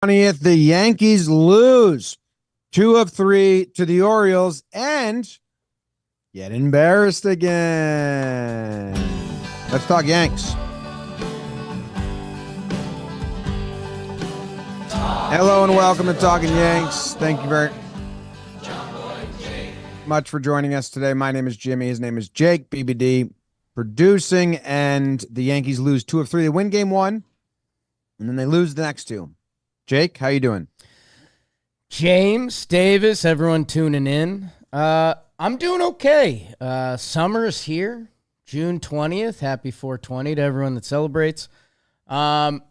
20th, the Yankees lose 2 of 3 to the Orioles and get embarrassed again. Let's talk Yanks. Hello and welcome to Talking Yanks. Thank you very much for joining us today. My name is Jimmy. His name is Jake, BBD, producing, and the Yankees lose 2 of 3. They win game 1, and then they lose the next 2. Jake, how you doing? James, Davis, everyone tuning in. I'm doing okay. Summer's here, June 20th. Happy 420 to everyone that celebrates. I'm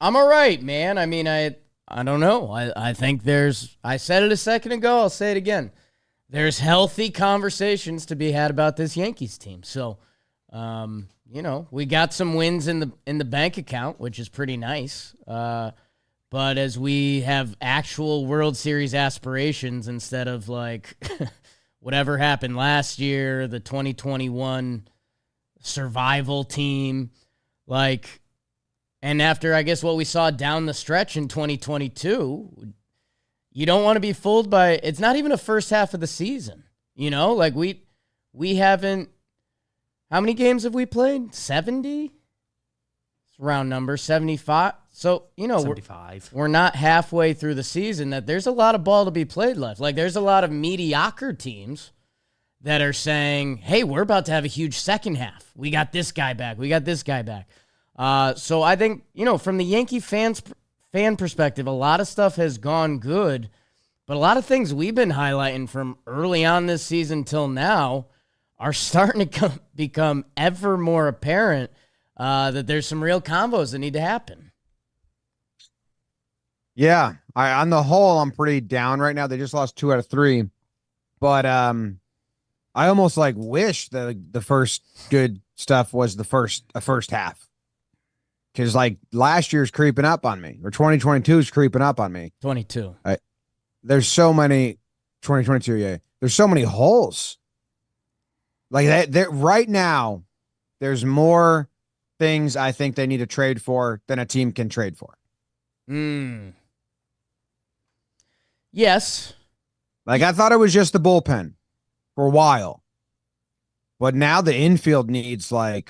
all right, man. I mean, I don't know. I think I said it a second ago. I'll say it again. There's healthy conversations to be had about this Yankees team. So, we got some wins in the bank account, which is pretty nice. But as we have actual World Series aspirations instead of like whatever happened last year, the 2021 survival team, and after I guess what we saw down the stretch in 2022, you don't want to be fooled by, it's not even a first half of the season. We haven't, how many games have we played? 70? It's a round number, 75. So, 75. We're not halfway through the season that there's a lot of ball to be played left. Like, there's a lot of mediocre teams that are saying, hey, we're about to have a huge second half. We got this guy back. We got this guy back. So I think, from the Yankee fan perspective, a lot of stuff has gone good, but a lot of things we've been highlighting from early on this season till now are starting to become ever more apparent that there's some real combos that need to happen. Yeah, on the whole, I'm pretty down right now. They just lost 2 out of 3, but I almost wish the first good stuff was a first half, because last year's creeping up on me, or 2022 is creeping up on me. 22. There's so many 2022. Yeah, there's so many holes. That right now, there's more things I think they need to trade for than a team can trade for. Yes. I thought it was just the bullpen for a while, but now the infield needs the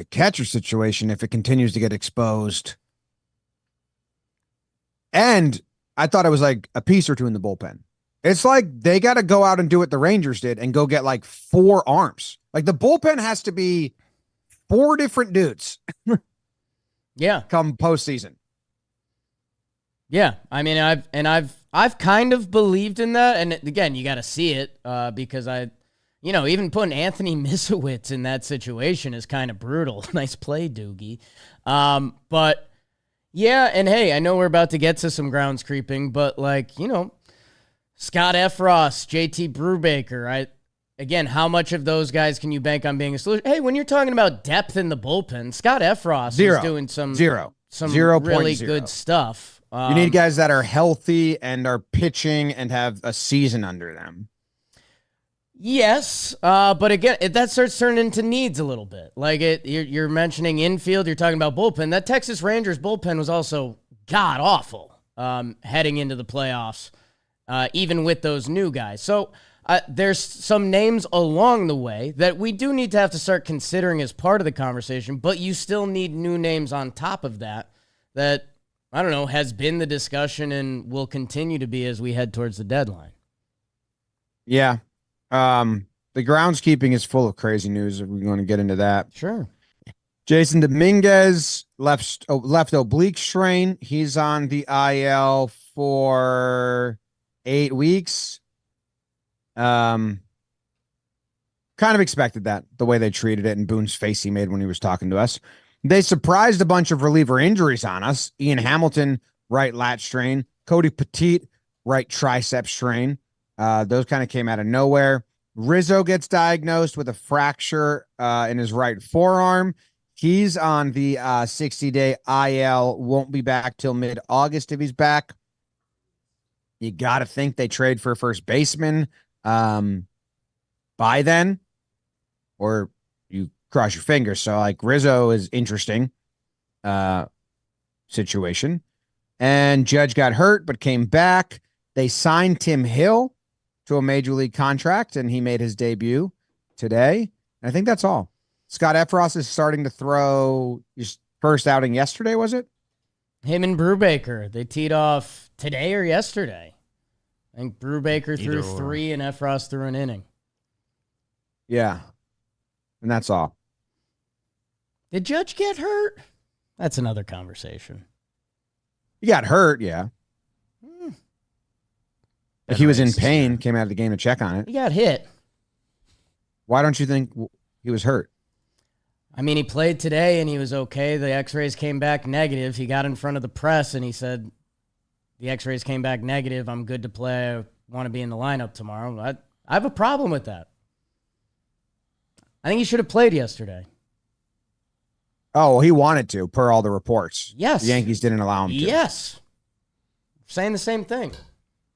catcher situation if it continues to get exposed. And I thought it was a piece or two in the bullpen. It's they got to go out and do what the Rangers did and go get 4 arms. The bullpen has to be 4 different dudes. Yeah. Come postseason. Yeah. I mean, I've kind of believed in that. And again, you got to see it because even putting Anthony Misowitz in that situation is kind of brutal. Nice play, Doogie. But yeah. And hey, I know we're about to get to some grounds creeping, but Scott Efros, JT Brubaker, again, how much of those guys can you bank on being a solution? Hey, when you're talking about depth in the bullpen, Scott Efros is doing some really good stuff. You need guys that are healthy and are pitching and have a season under them. Yes, but again, that starts turning into needs a little bit. You're mentioning infield, you're talking about bullpen. That Texas Rangers bullpen was also god-awful heading into the playoffs. Even with those new guys. So there's some names along the way that we do need to have to start considering as part of the conversation, but you still need new names on top of that, I don't know, has been the discussion and will continue to be as we head towards the deadline. Yeah. The groundskeeping is full of crazy news. If we're going to get into that. Sure. Jason Dominguez left oblique strain. He's on the IL for 8 weeks. Kind of expected that, the way they treated it, and Boone's face he made when he was talking to us. They surprised a bunch of reliever injuries on us. Ian Hamilton, right lat strain. Cody Petit, right tricep strain. Those kind of came out of nowhere. Rizzo gets diagnosed with a fracture in his right forearm. He's on the 60-day IL, won't be back till mid-August if he's back. You got to think they trade for a first baseman by then, or you cross your fingers. So Rizzo is interesting. situation. And Judge got hurt, but came back. They signed Tim Hill to a major league contract, and he made his debut today. And I think that's all. Scott Efros is starting to throw his first outing yesterday, was it? Him and Brubaker, they teed off today or yesterday. I think Brubaker threw 3 and Efros threw an inning. Yeah. And that's all. Did Judge get hurt? That's another conversation. He got hurt, yeah. But he was in pain, came out of the game to check on it. He got hit. Why don't you think he was hurt? I mean, he played today and he was okay. The x-rays came back negative. He got in front of the press and he said, the x-rays came back negative. I'm good to play. I want to be in the lineup tomorrow. I have a problem with that. I think he should have played yesterday. Oh, he wanted to, per all the reports. Yes. The Yankees didn't allow him to. Yes. Saying the same thing.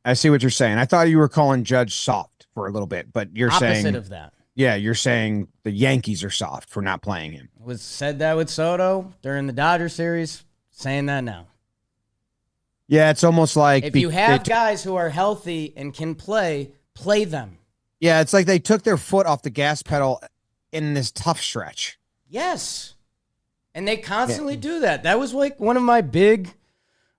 I see what you're saying. I thought you were calling Judge soft for a little bit, but you're saying... Opposite of that. Yeah, you're saying the Yankees are soft for not playing him. Said that with Soto during the Dodger series. Saying that now. Yeah, it's almost like... If you have guys who are healthy and can play them. Yeah, it's like they took their foot off the gas pedal in this tough stretch. Yes. And they constantly do that. That was like one of my big...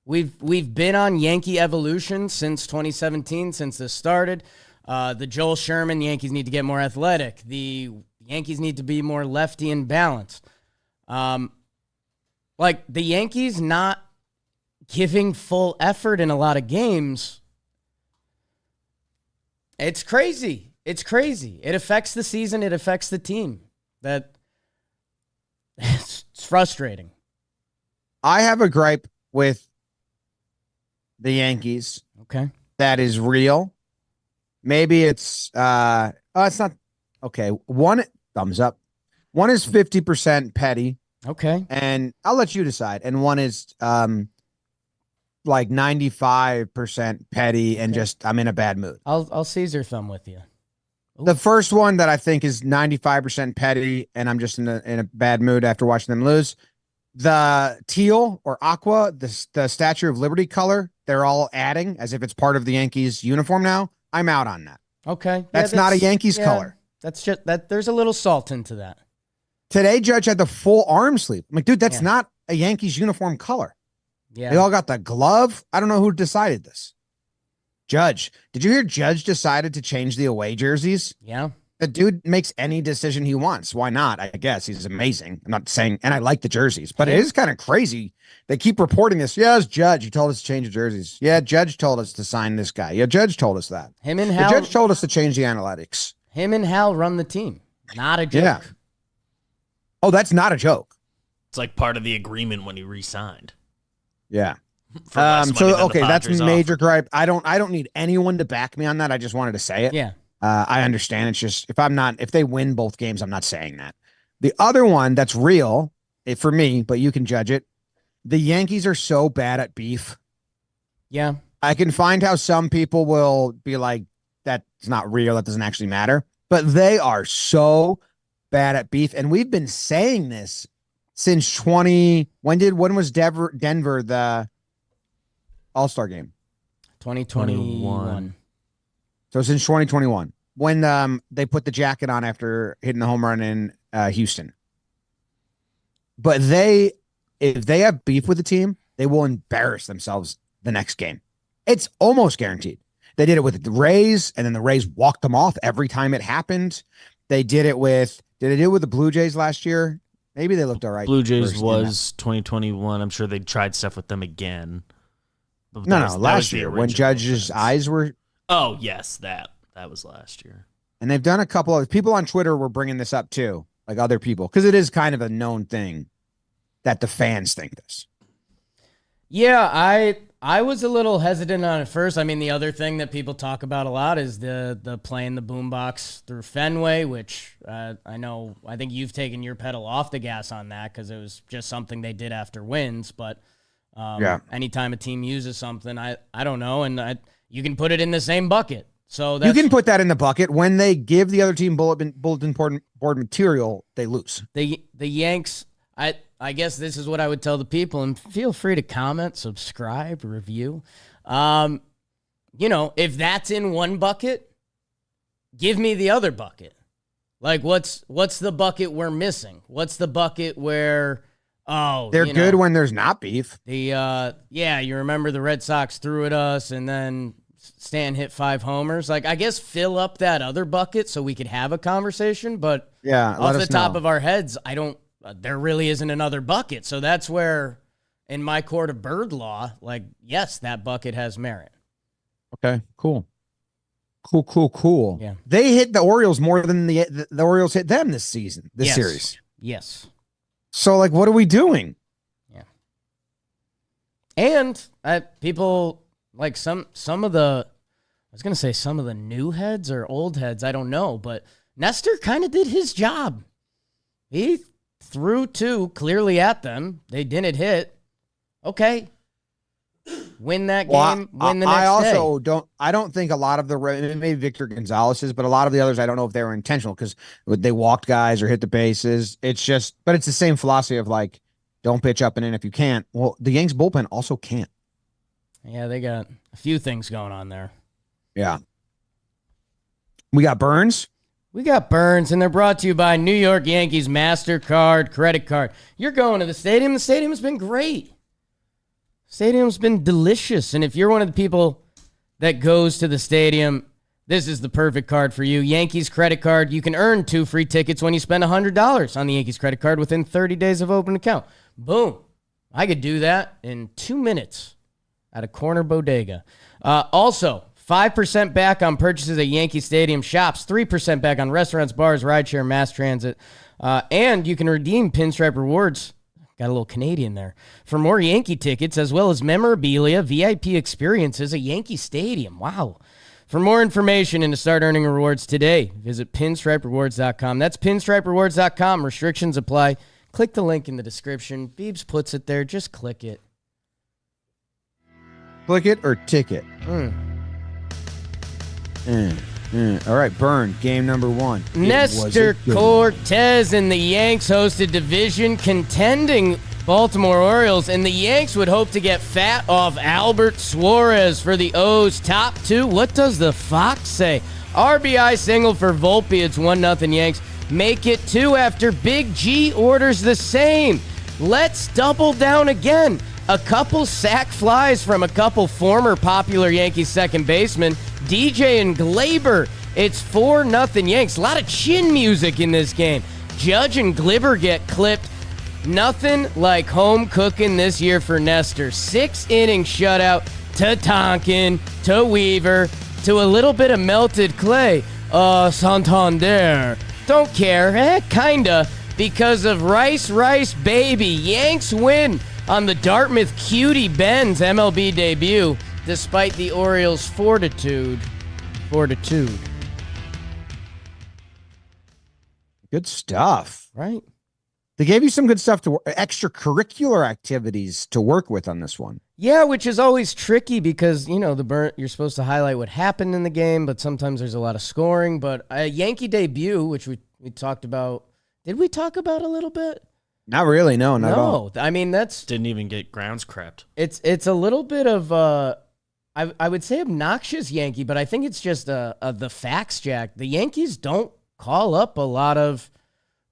We've been on Yankee evolution since 2017, since this started. The Joel Sherman, the Yankees need to get more athletic. The Yankees need to be more lefty and balanced. Like the Yankees not giving full effort in a lot of games. It's crazy. It's crazy. It affects the season. It affects the team. It's frustrating. I have a gripe with the Yankees. Okay. That is real. Maybe it's it's not okay. One, thumbs up. One is 50% petty. Okay. And I'll let you decide. And one is like 95% petty and just I'm in a bad mood. I'll Caesar thumb with you. Ooh. The first one that I think is 95% petty and I'm just in a bad mood after watching them lose. The teal or aqua, the Statue of Liberty color, they're all adding as if it's part of the Yankees uniform now. I'm out on that. Okay. That's not a Yankees color. That's just that there's a little salt into that. Today, Judge had the full arm sleeve. I'm like, dude, that's not a Yankees uniform color. Yeah. They all got the glove. I don't know who decided this. Judge. Did you hear Judge decided to change the away jerseys? Yeah. The dude makes any decision he wants. Why not? I guess he's amazing. I'm not saying, and I like the jerseys, but it is kind of crazy. They keep reporting this. Yeah, it's Judge. He told us to change the jerseys. Yeah, Judge told us to sign this guy. Yeah, Judge told us that. Him and Hal. The Judge told us to change the analytics. Him and Hal run the team. Not a joke. Yeah. Oh, that's not a joke. It's like part of the agreement when he re-signed. Yeah. For less money So than the okay, that's Padres major offered. gripe. I don't need anyone to back me on that. I just wanted to say it. Yeah. I understand. It's just if they win both games, I'm not saying that. The other one that's real for me, but you can judge it. The Yankees are so bad at beef. Yeah. I can find how some people will be like, that's not real. That doesn't actually matter. But they are so bad at beef. And we've been saying this since when was Denver the All-Star game? 2021. So since 2021, when they put the jacket on after hitting the home run in Houston. But if they have beef with the team, they will embarrass themselves the next game. It's almost guaranteed. They did it with the Rays, and then the Rays walked them off every time it happened. They did it with the Blue Jays last year? Maybe they looked all right. Blue Jays was 2021. I'm sure they tried stuff with them again. But Last year when Judge's eyes were... Oh, yes, that was last year. And they've done a couple of people on Twitter were bringing this up too, like other people, because it is kind of a known thing that the fans think this. Yeah, I was a little hesitant on it first. I mean, the other thing that people talk about a lot is the playing the boombox through Fenway, which I think you've taken your pedal off the gas on that because it was just something they did after wins. But anytime a team uses something, I don't know, and you can put it in the same bucket. So you can put that in the bucket. When they give the other team bulletin board material, they lose. The Yanks, I guess this is what I would tell the people, and feel free to comment, subscribe, review. If that's in one bucket, give me the other bucket. Like, what's the bucket we're missing? What's the bucket where, they're good when there's not beef. You remember the Red Sox threw at us, and then Stanton hit 5 homers. Like, I guess fill up that other bucket so we could have a conversation. But off the top of our heads, there really isn't another bucket. So that's where, in my court of bird law, like, yes, that bucket has merit. Okay, cool. Cool. Yeah. They hit the Orioles more than the Orioles hit them this season, series. Yes. So, like, what are we doing? Yeah. And people, like, some of the, I was going to say some of the new heads or old heads, I don't know, but Nestor kind of did his job. He threw 2 clearly at them. They didn't hit. Okay. Win that game, win the next day. I don't think a lot of maybe Victor Gonzalez's, but a lot of the others, I don't know if they were intentional because they walked guys or hit the bases. It's just, but it's the same philosophy of, like, don't pitch up and in if you can't. Well, the Yanks bullpen also can't. Yeah, they got a few things going on there. Yeah. We got Burns. And they're brought to you by New York Yankees MasterCard credit card. You're going to the stadium. The stadium has been great. Stadium's been delicious. And if you're one of the people that goes to the stadium, this is the perfect card for you. Yankees credit card. You can earn 2 free tickets when you spend $100 on the Yankees credit card within 30 days of open account. Boom. I could do that in 2 minutes at a corner bodega. Also, 5% back on purchases at Yankee Stadium shops, 3% back on restaurants, bars, rideshare, mass transit, and you can redeem Pinstripe Rewards. Got a little Canadian there. For more Yankee tickets, as well as memorabilia, VIP experiences at Yankee Stadium. Wow. For more information and to start earning rewards today, visit pinstriperewards.com. That's pinstriperewards.com. Restrictions apply. Click the link in the description. Beebs puts it there. Just click it. Click it or ticket? All right, Burn, game number 1. Nestor Cortes and the Yanks hosted division contending Baltimore Orioles, and the Yanks would hope to get fat off Albert Suarez for the O's top 2. What does the Fox say? RBI single for Volpe. It's 1-0 Yanks. Make it 2 after Big G orders the same. Let's double down again. A couple sac flies from a couple former popular Yankees second basemen, DJ and Gleyber. It's 4-0 Yanks. A lot of chin music in this game. Judge and Gleyber get clipped. Nothing like home cooking this year for Nestor. 6-inning shutout to Talkin, to Weaver, to a little bit of melted clay. Santander. Don't care. Kinda. Because of Rice, baby. Yanks win on the Dartmouth Cutie Benz MLB debut, despite the Orioles' fortitude. Good stuff. Right? They gave you some good stuff extracurricular activities to work with on this one. Yeah, which is always tricky because, you're supposed to highlight what happened in the game, but sometimes there's a lot of scoring. But a Yankee debut, which we talked about. Did we talk about a little bit? Not really, no, not at all. I mean, didn't even get grounds crept. It's a little bit of I would say obnoxious Yankee, but I think it's just the facts, Jack. The Yankees don't call up a lot of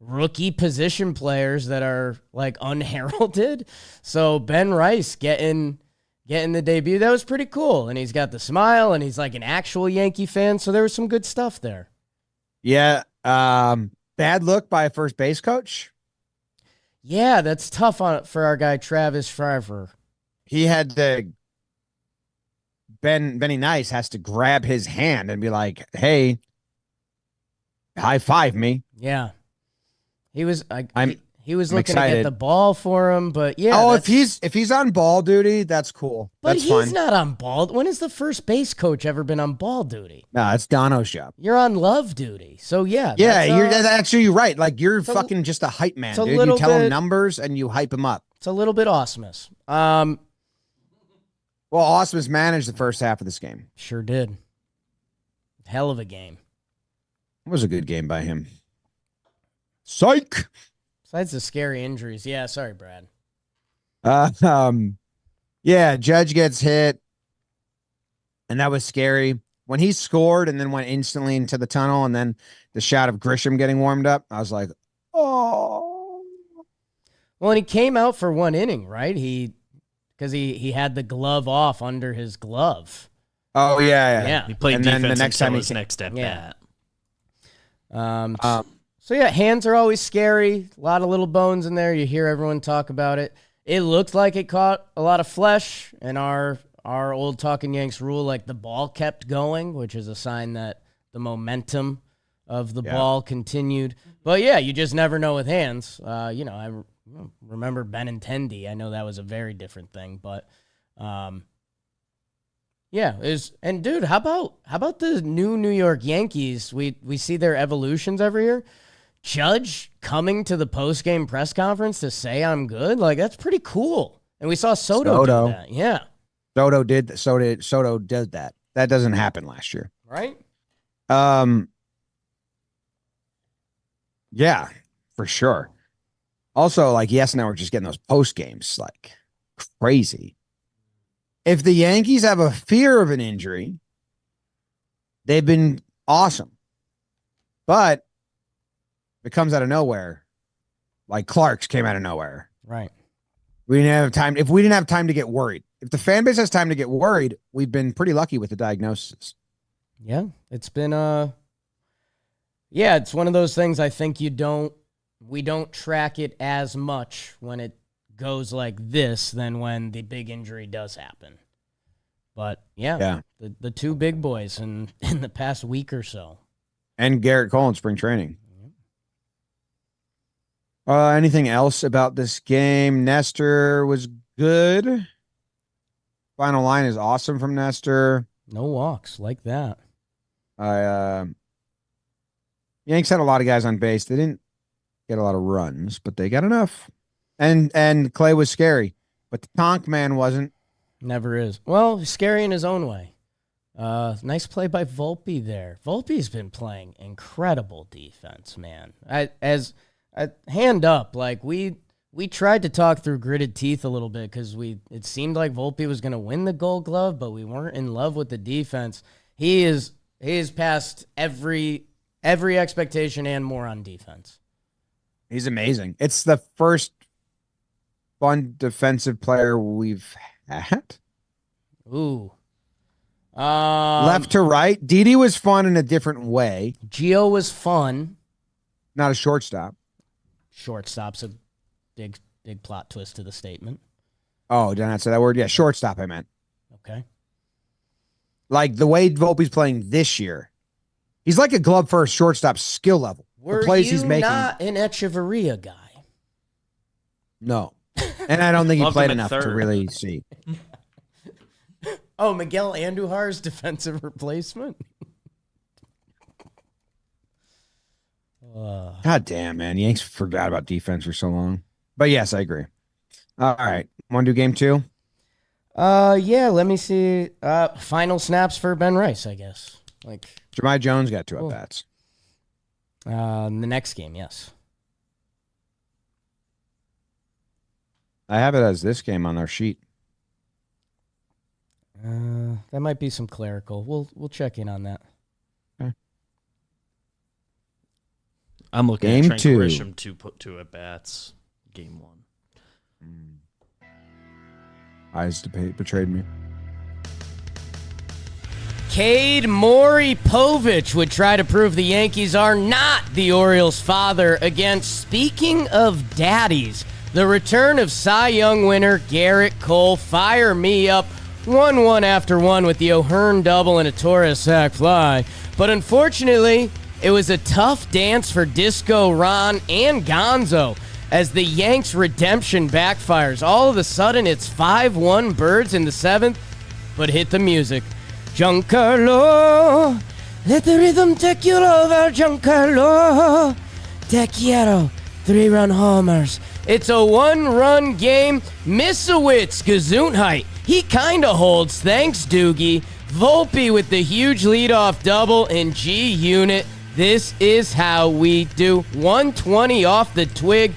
rookie position players that are like unheralded. So Ben Rice getting the debut, that was pretty cool. And he's got the smile, and he's like an actual Yankee fan. So there was some good stuff there. Yeah. Bad look by a first base coach. Yeah, that's tough for our guy Travis Shriver. He had to. Benny Nice has to grab his hand and be like, "Hey, high five me." Yeah, he was. He was I'm looking excited. to get the ball for him, but yeah. Oh, if he's on ball duty, that's cool. But that's he's fine. not on ball. When has the first base coach ever been on ball duty? No, it's Dono's job. You're on love duty, so yeah. That's actually right. Like you're fucking just a hype man, dude. You tell him numbers and you hype him up. It's a little bit awesomeness. Well, Awesomeness managed the first half of this game. Sure did. Hell of a game. It was a good game by him. Psych. Besides the scary injuries. Yeah, sorry, Brad. Yeah, Judge gets hit, and that was scary. When he scored and then went instantly into the tunnel, and then the shot of Grisham getting warmed up, I was like, oh. Well, and he came out for one inning, right? Because he had the glove off under his glove. Oh, yeah. He played and defense then the next time his he next at Yeah. bat. So, yeah, hands are always scary. A lot of little bones in there. You hear everyone talk about it. It looked like it caught a lot of flesh, and our old Talkin' Yanks rule, like the ball kept going, which is a sign that the momentum of the ball continued. But, yeah, you just never know with hands. I remember Benintendi. I know that was a very different thing. But, and, dude, how about the New York Yankees? We see their evolutions every year. Judge coming to the post-game press conference to say I'm good, like that's pretty cool. And we saw Soto do that. Yeah. Soto did that. That doesn't happen last year. Right? Yeah, for sure. Also, like, yes, now we're just getting those post games like crazy. If the Yankees have a fear of an injury, they've been awesome. But it comes out of nowhere. Like Clark's came out of nowhere. Right. We didn't have time. If we didn't have time to get worried, if the fan base has time to get worried, we've been pretty lucky with the diagnosis. Yeah. It's been it's one of those things I think we don't track it as much when it goes like this than when the big injury does happen. But the two big boys in the past week or so. And Gerrit Cole in spring training. Anything else about this game? Nestor was good. Final line is awesome from Nestor. No walks like that. Yanks had a lot of guys on base. They didn't get a lot of runs, but they got enough. And Clay was scary, but the Tonk man wasn't. Never is. Well, scary in his own way. Nice play by Volpe there. Volpe's been playing incredible defense, man. Hand up, like we tried to talk through gritted teeth a little bit because it seemed like Volpe was going to win the Gold Glove, but we weren't in love with the defense. He is past every expectation and more on defense. He's amazing. It's the first fun defensive player we've had. Ooh. Left to right. Didi was fun in a different way. Gio was fun. Not a shortstop. Shortstop's a big plot twist to the statement. Oh, did I not say that word? Yeah, shortstop, I meant. Okay. Like the way Volpe's playing this year. He's like a glove first shortstop skill level. Were the plays you he's making. Not an Echeverria guy? No. And I don't think he Loved played him at enough to third. really see. Oh, Miguel Andujar's defensive replacement? God damn, man. Yanks forgot about defense for so long. But yes, I agree. All right. Want to do game 2? Yeah, let me see. Final snaps for Ben Rice, I guess. Like Jahmai Jones got 2 at-bats. the next game, yes. I have it as this game on our sheet. That might be some clerical. We'll check in on that. I'm looking Game at Trent 2. Grisham to put 2 at bats. Game 1. Eyes betrayed me. Cade Maury-Povich would try to prove the Yankees are not the Orioles' father against, speaking of daddies, the return of Cy Young winner Gerrit Cole. Fire me up. 1-1 after 1 with the O'Hearn double and a Torres sac fly. But unfortunately, it was a tough dance for Disco Ron and Gonzo as the Yanks' redemption backfires. All of a sudden, it's 5-1 Birds in the 7th, but hit the music. Giancarlo, let the rhythm take you over, Giancarlo. Te quiero. 3-run homers. It's a 1-run game. Misowitz, Gesundheit. He kinda holds. Thanks, Doogie. Volpe with the huge leadoff double in G Unit. This is how we do. 120 off the twig.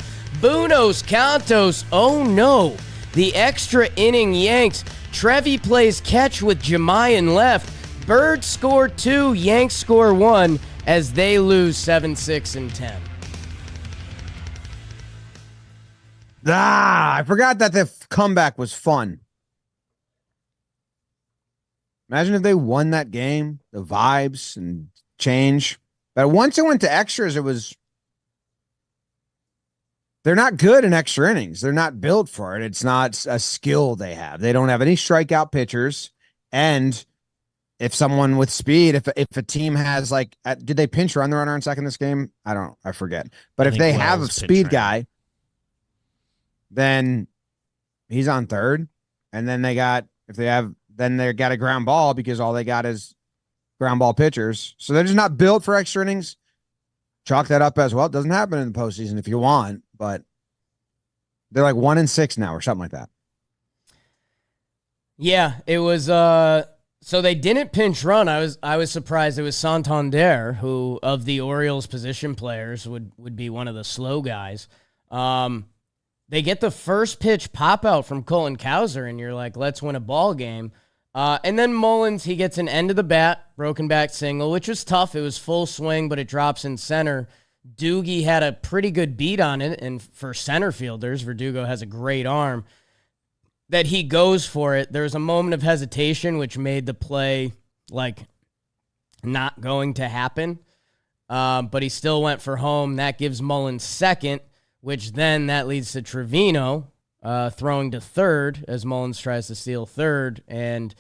Buenos Cantos. Oh no. The extra inning Yanks. Trevi plays catch with Jahmai in left. Birds score 2, Yanks score 1 as they lose 7-6 and 10. I forgot that the comeback was fun. Imagine if they won that game, the vibes and change. But once it went to extras, they're not good in extra innings. They're not built for it. It's not a skill they have. They don't have any strikeout pitchers. And if someone with speed, if a team has did they pinch run the runner on second this game? I forget. But if they have a speed guy, then he's on third. And then they got a ground ball because all they got is ground ball pitchers. So they're just not built for extra innings. Chalk that up as well. It doesn't happen in the postseason if you want, but they're like 1-6 now or something like that. Yeah, it was so they didn't pinch run. I was surprised it was Santander, who of the Orioles position players would be one of the slow guys. They get the first pitch pop out from Colin Cowser, and you're like, let's win a ball game. And then Mullins, he gets an end of the bat, broken back single, which was tough. It was full swing, but it drops in center. Doogie had a pretty good beat on it, and for center fielders, Verdugo has a great arm, that he goes for it. There's a moment of hesitation, which made the play not going to happen. But he still went for home. That gives Mullins second, which then that leads to Trevino throwing to third as Mullins tries to steal third. And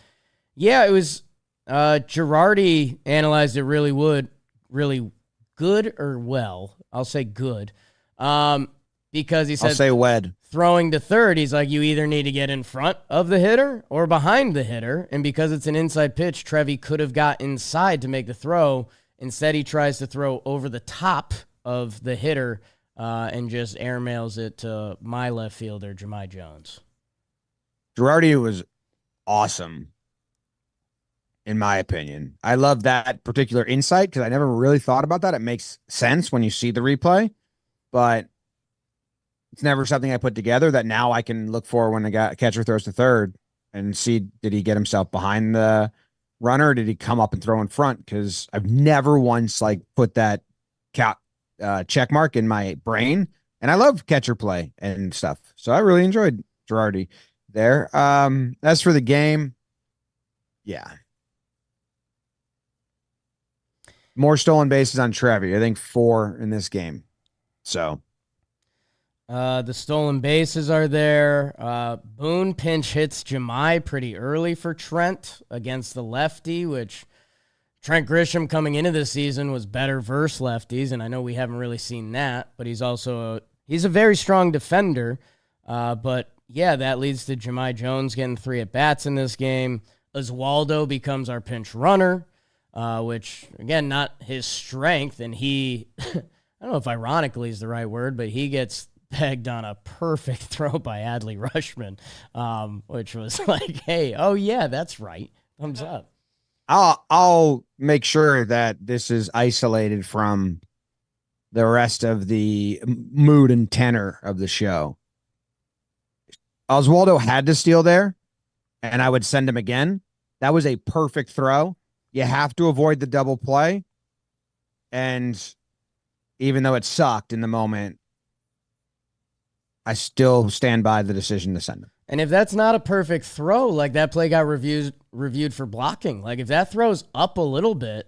yeah, it was Girardi analyzed it really good or well. I'll say good. Because he said, I'll say wed. Throwing to third, he's like, you either need to get in front of the hitter or behind the hitter. And because it's an inside pitch, Trevi could have got inside to make the throw. Instead, he tries to throw over the top of the hitter and just airmails it to my left fielder, Jahmai Jones. Girardi was awesome, in my opinion. I love that particular insight because I never really thought about that. It makes sense when you see the replay, but it's never something I put together that now I can look for when the catcher throws to third and see, did he get himself behind the runner? Or did he come up and throw in front? Because I've never once put that check mark in my brain, and I love catcher play and stuff. So I really enjoyed Girardi there. As for the game, yeah. More stolen bases on Trevi. I think 4 in this game. So the stolen bases are there. Boone pinch hits Jahmai pretty early for Trent against the lefty, which Trent Grisham coming into this season was better versus lefties, and I know we haven't really seen that, but he's also he's a very strong defender. But yeah, that leads to Jahmai Jones getting 3 at-bats in this game. Oswaldo becomes our pinch runner, which, again, not his strength, and he, I don't know if ironically is the right word, but he gets pegged on a perfect throw by Adley Rutschman, which was like, hey, oh yeah, that's right. Thumbs up. I'll make sure that this is isolated from the rest of the mood and tenor of the show. Oswaldo had to steal there, and I would send him again. That was a perfect throw. You have to avoid the double play. And even though it sucked in the moment, I still stand by the decision to send him. And if that's not a perfect throw, that play got reviewed for blocking. If that throws up a little bit,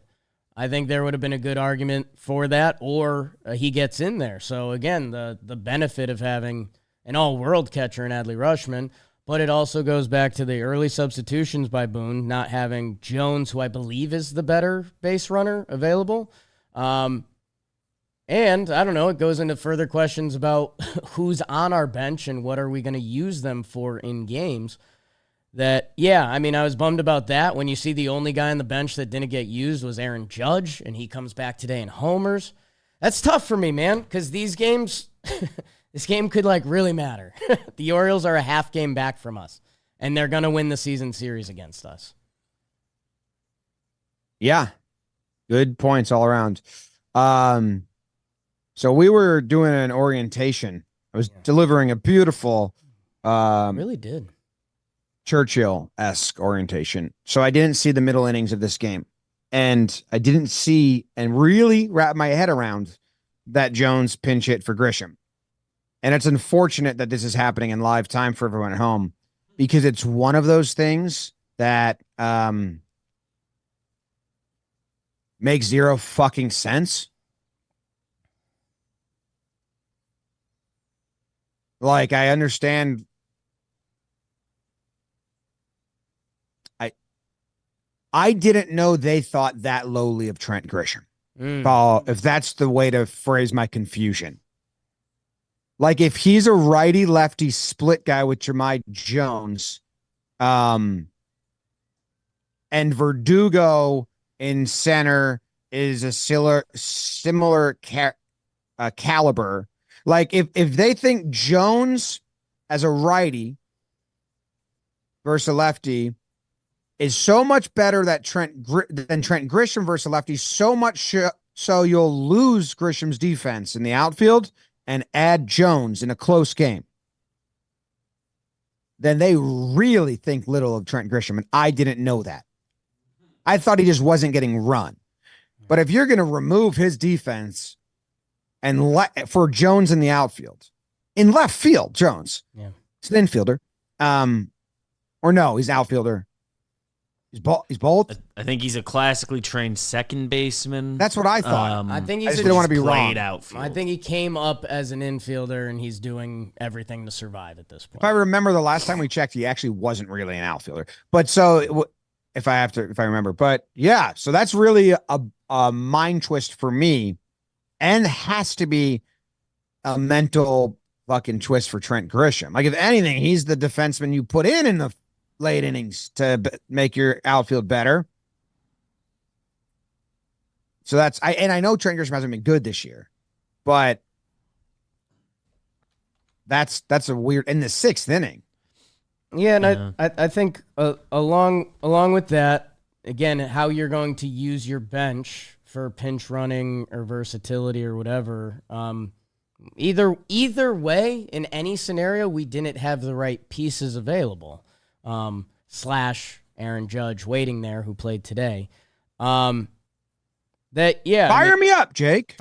I think there would have been a good argument for that, or he gets in there. So again, the benefit of having an all-world catcher in Adley Rutschman, but it also goes back to the early substitutions by Boone, not having Jones, who I believe is the better base runner, available. And I don't know, it goes into further questions about who's on our bench and what are we going to use them for in games. That, yeah, I mean, I was bummed about that when you see the only guy on the bench that didn't get used was Aaron Judge, and he comes back today in homers. That's tough for me, man, because these games, this game could really matter. The Orioles are a half game back from us, and they're going to win the season series against us. Yeah, good points all around. So we were doing an orientation I was delivering a beautiful Really did. Churchill-esque orientation. So I didn't see the middle innings of this game. And I didn't see and really wrap my head around that Jones pinch hit for Grisham. And it's unfortunate that this is happening in live time for everyone at home because it's one of those things that makes zero fucking sense. Like, I understand. I didn't know they thought that lowly of Trent Grisham. If that's the way to phrase my confusion. Like, if he's a righty-lefty split guy with Jahmai Jones, and Verdugo in center is a similar caliber. Like, if they think Jones as a righty versus a lefty is so much better than Trent Grisham versus a lefty, so much so you'll lose Grisham's defense in the outfield and add Jones in a close game, then they really think little of Trent Grisham, and I didn't know that. I thought he just wasn't getting run. But if you're going to remove his defense and for Jones in the outfield, in left field, Jones, he's an infielder, or no, he's outfielder. He's both. I think he's a classically trained second baseman. That's what I thought. I think I just didn't want to be wrong. Outfield. I think he came up as an infielder, and he's doing everything to survive at this point. If I remember the last time we checked, he actually wasn't really an outfielder. But so if I remember, but yeah, so that's really a mind twist for me, and has to be a mental fucking twist for Trent Grisham. Like, if anything, he's the defenseman you put in the late innings to make your outfield better. So I know Trent Grisham hasn't been good this year, but that's a weird in the sixth inning. Yeah, and I think along with that, again, how you're going to use your bench for pinch running or versatility or whatever. Either way, in any scenario, we didn't have the right pieces available. Slash Aaron Judge waiting there, who played today. Fire me up, Jake.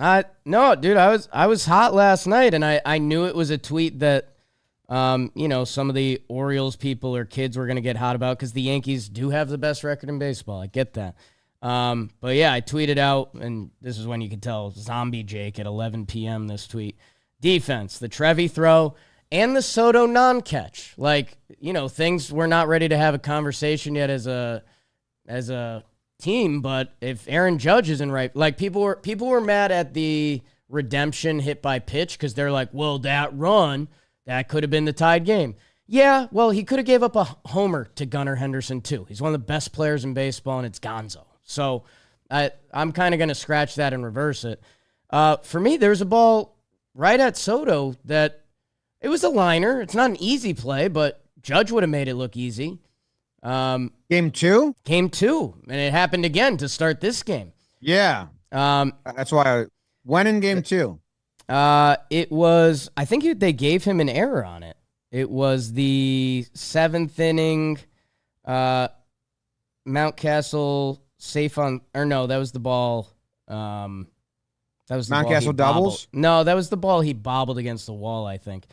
No, dude, I was hot last night, and I knew it was a tweet that some of the Orioles people or kids were gonna get hot about because the Yankees do have the best record in baseball. I get that. But yeah, I tweeted out, and this is when you could tell Zombie Jake at 11 p.m. this tweet. Defense, the Trevi throw, and the Soto non-catch. Like, things we're not ready to have a conversation yet as a team, but if Aaron Judge isn't right, like people were mad at the redemption hit by pitch because they're like, well, that run, that could have been the tied game. Yeah, well, he could have gave up a homer to Gunnar Henderson too. He's one of the best players in baseball, and it's Gonzo. So I'm kind of going to scratch that and reverse it. For me, there's a ball right at Soto that it was a liner. It's not an easy play, but Judge would have made it look easy. Game two? Game two. And it happened again to start this game. Yeah. That's why when in game two? It was, I think they gave him an error on it. It was the seventh inning, Mountcastle safe on, or no, that was the ball. That was the Mountcastle doubles? No, that was the ball he bobbled against the wall, I think.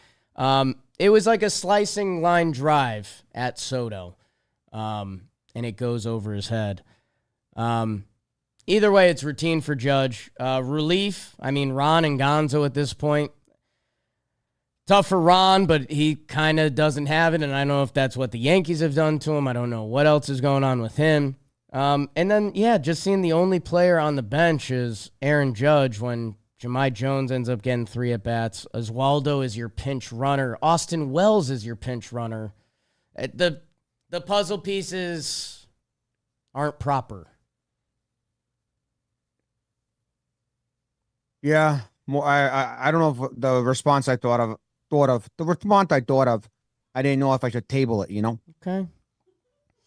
It was like a slicing line drive at Soto, and it goes over his head. Either way, it's routine for Judge. Relief, I mean, Ron and Gonzo at this point. Tough for Ron, but he kind of doesn't have it, and I don't know if that's what the Yankees have done to him. I don't know what else is going on with him. And then, yeah, just seeing the only player on the bench is Aaron Judge when Jahmai Jones ends up getting 3 at-bats. Oswaldo is your pinch runner. Austin Wells is your pinch runner. The puzzle pieces aren't proper. Yeah. I don't know if the response I thought of, I didn't know if I should table it, Okay.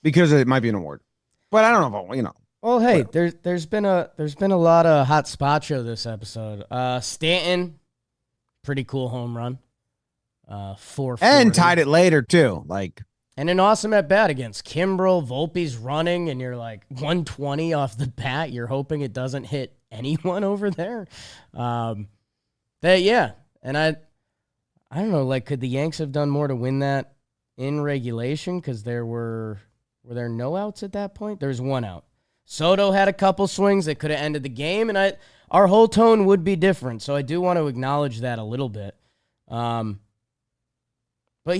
because it might be an award. But I don't know if Well, hey, there's been a lot of hot spot show this episode. Stanton, pretty cool home run. 4-4. And tied it later, too. Like, and an awesome at bat against Kimbrel. Volpe's running, and you're like 120 off the bat. You're hoping it doesn't hit anyone over there. Yeah. And I don't know, like, could the Yanks have done more to win that in regulation? Because were there no outs at that point? There's one out. Soto had a couple swings that could have ended the game, and our whole tone would be different. So I do want to acknowledge that a little bit. But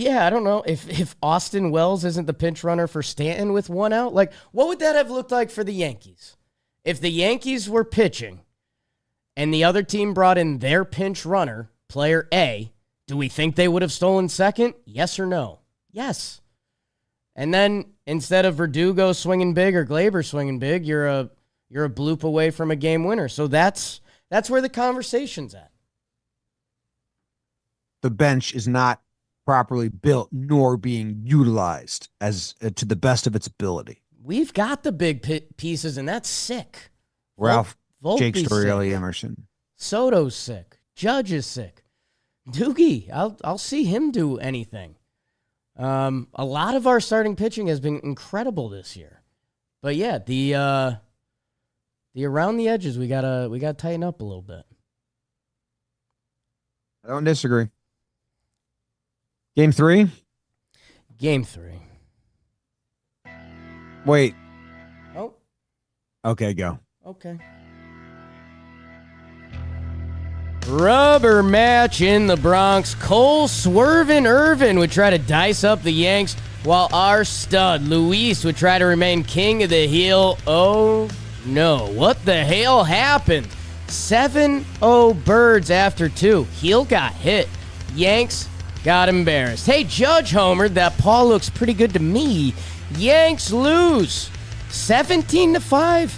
yeah, I don't know if Austin Wells isn't the pinch runner for Stanton with one out. Like, what would that have looked like for the Yankees? If the Yankees were pitching and the other team brought in their pinch runner, player A, do we think they would have stolen second? Yes or no? Yes. And then instead of Verdugo swinging big or Gleyber swinging big, you're a bloop away from a game winner. So that's where the conversation's at. the bench is not properly built nor being utilized as to the best of its ability. We've got the big pieces, and that's sick. Ralph, Volpe's Jake Storielli, sick. Emerson. Soto's sick. Judge is sick. Doogie, I'll see him do anything. A lot of our starting pitching has been incredible this year, but yeah, the around the edges we gotta tighten up a little bit. I don't disagree. Game 3? Game 3. Wait. Oh, Okay, go. okay. Rubber match in the Bronx. Cole Swervin' Irvin would try to dice up the Yanks, while our stud, Luis, would try to remain king of the heel. Oh, no. What the hell happened? 7-0 Birds after 2. Heel got hit. Yanks got embarrassed. Hey, Judge homered that Paul looks pretty good to me. Yanks lose 17-5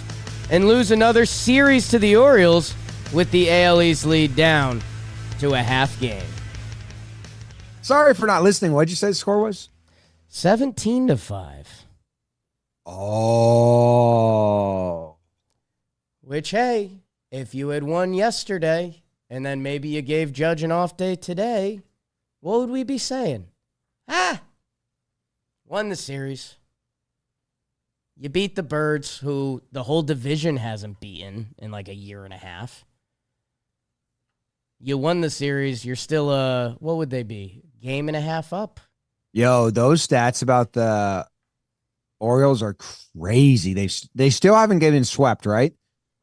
and lose another series to the Orioles, with the AL East lead down to a half game. Sorry for not listening. What'd you say the score was? 17-5. Oh. Which, hey, if you had won yesterday and then maybe you gave Judge an off day today, what would we be saying? Won the series. You beat the Birds, who the whole division hasn't beaten in like a year and a half. You won the series. You're still what would they be? Game and a half up? Yo, those stats about the Orioles are crazy. They still haven't getting swept, right?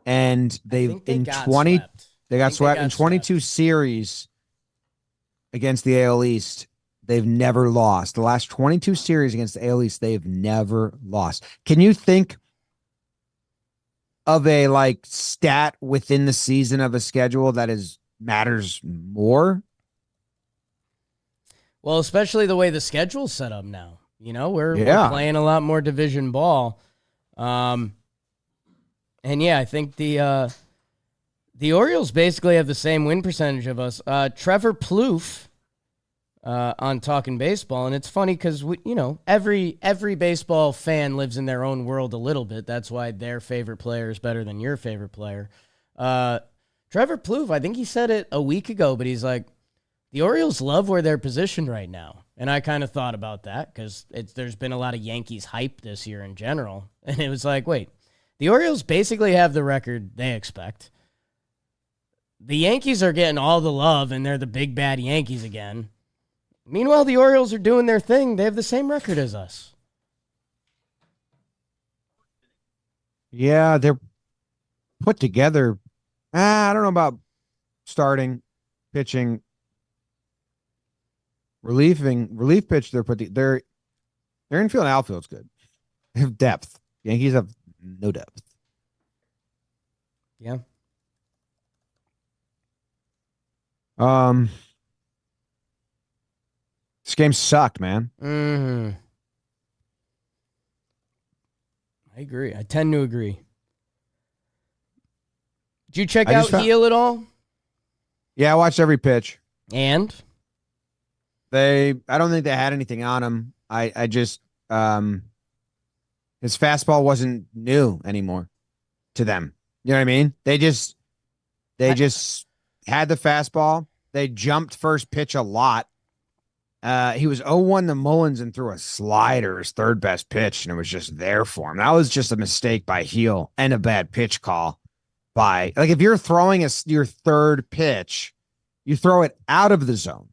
And they got swept in 22 series against the AL East. They've never lost. The last 22 series against the AL East, they've never lost. Can you think of a like stat within the season of a schedule that matters more? Well, especially the way the schedule's set up now. You know, we're playing a lot more division ball. And yeah, I think the Orioles basically have the same win percentage of us. Trevor Plouffe on Talkin Baseball, and it's funny because every baseball fan lives in their own world a little bit. That's why their favorite player is better than your favorite player. Trevor Plouffe, I think he said it a week ago, but he's like, the Orioles love where they're positioned right now. And I kind of thought about that because there's been a lot of Yankees hype this year in general. And it was like, wait, the Orioles basically have the record they expect. The Yankees are getting all the love, and they're the big bad Yankees again. Meanwhile, the Orioles are doing their thing. They have the same record as us. Yeah, they're put together. I don't know about starting, pitching, relief pitch. Their infield and outfield's good. They have depth. Yankees have no depth. Yeah. This game sucked, man. Mm-hmm. I agree. I tend to agree. Did you check out Heel at all? Yeah, I watched every pitch. And? I don't think they had anything on him. I just his fastball wasn't new anymore to them. You know what I mean? They just had the fastball. They jumped first pitch a lot. He was 0-1 to Mullins and threw a slider, his third best pitch, and it was just there for him. That was just a mistake by Heel and a bad pitch call by, like, if you're throwing your third pitch, you throw it out of the zone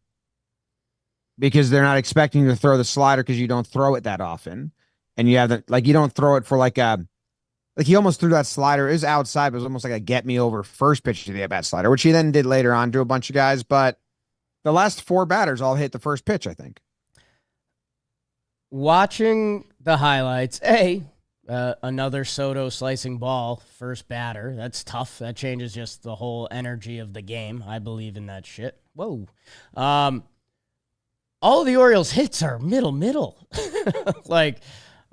because they're not expecting you to throw the slider because you don't throw it that often. And you have the, like, you don't throw it for like he almost threw that slider. It was outside, but it was almost like a get me over first pitch to the at-bat slider, which he then did later on to a bunch of guys. But the last 4 batters all hit the first pitch, I think. Watching the highlights, another Soto slicing ball, first batter. That's tough. That changes just the whole energy of the game. I believe in that shit. Whoa. All of the Orioles' hits are middle. Like,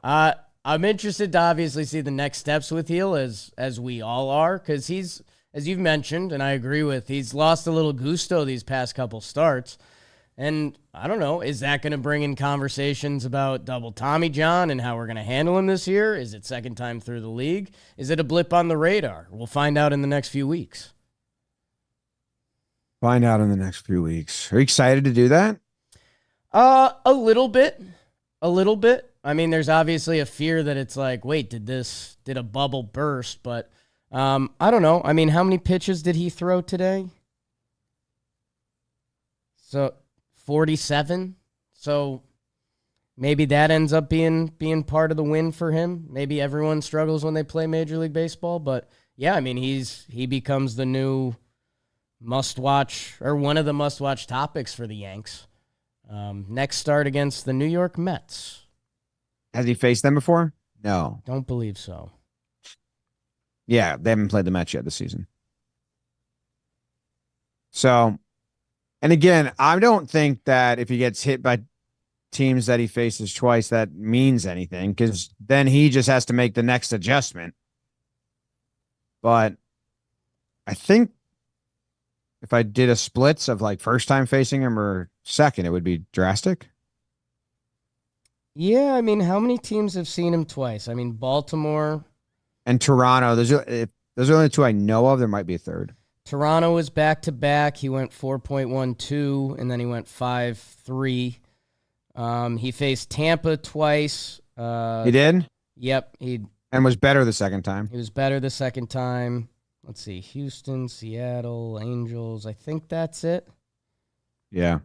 I'm interested to obviously see the next steps with Heel, as we all are, because he's, as you've mentioned, and I agree with, he's lost a little gusto these past couple starts. And I don't know, is that going to bring in conversations about double Tommy John and how we're going to handle him this year? Is it second time through the league? Is it a blip on the radar? We'll find out in the next few weeks. Find out in the next few weeks. Are you excited to do that? A little bit. I mean, there's obviously a fear that it's like, wait, did a bubble burst? But I don't know. I mean, how many pitches did he throw today? So 47. So maybe that ends up being part of the win for him. Maybe everyone struggles when they play Major League Baseball, but yeah, I mean, he becomes the new must-watch, or one of the must-watch topics for the Yanks. Next start against the New York Mets. Has he faced them before? No. Don't believe so. Yeah, they haven't played the Mets yet this season. So, and again, I don't think that if he gets hit by teams that he faces twice, that means anything, because then he just has to make the next adjustment. But I think if I did a splits of like first time facing him or second, it would be drastic. Yeah, I mean, how many teams have seen him twice? I mean, Baltimore and Toronto. Those are the only 2 I know of. There might be a third. Toronto was back-to-back. He went 4.12, and then he went 5.3. He faced Tampa twice. He did? Yep. And was better the second time. He was better the second time. Let's see. Houston, Seattle, Angels. I think that's it. Yeah.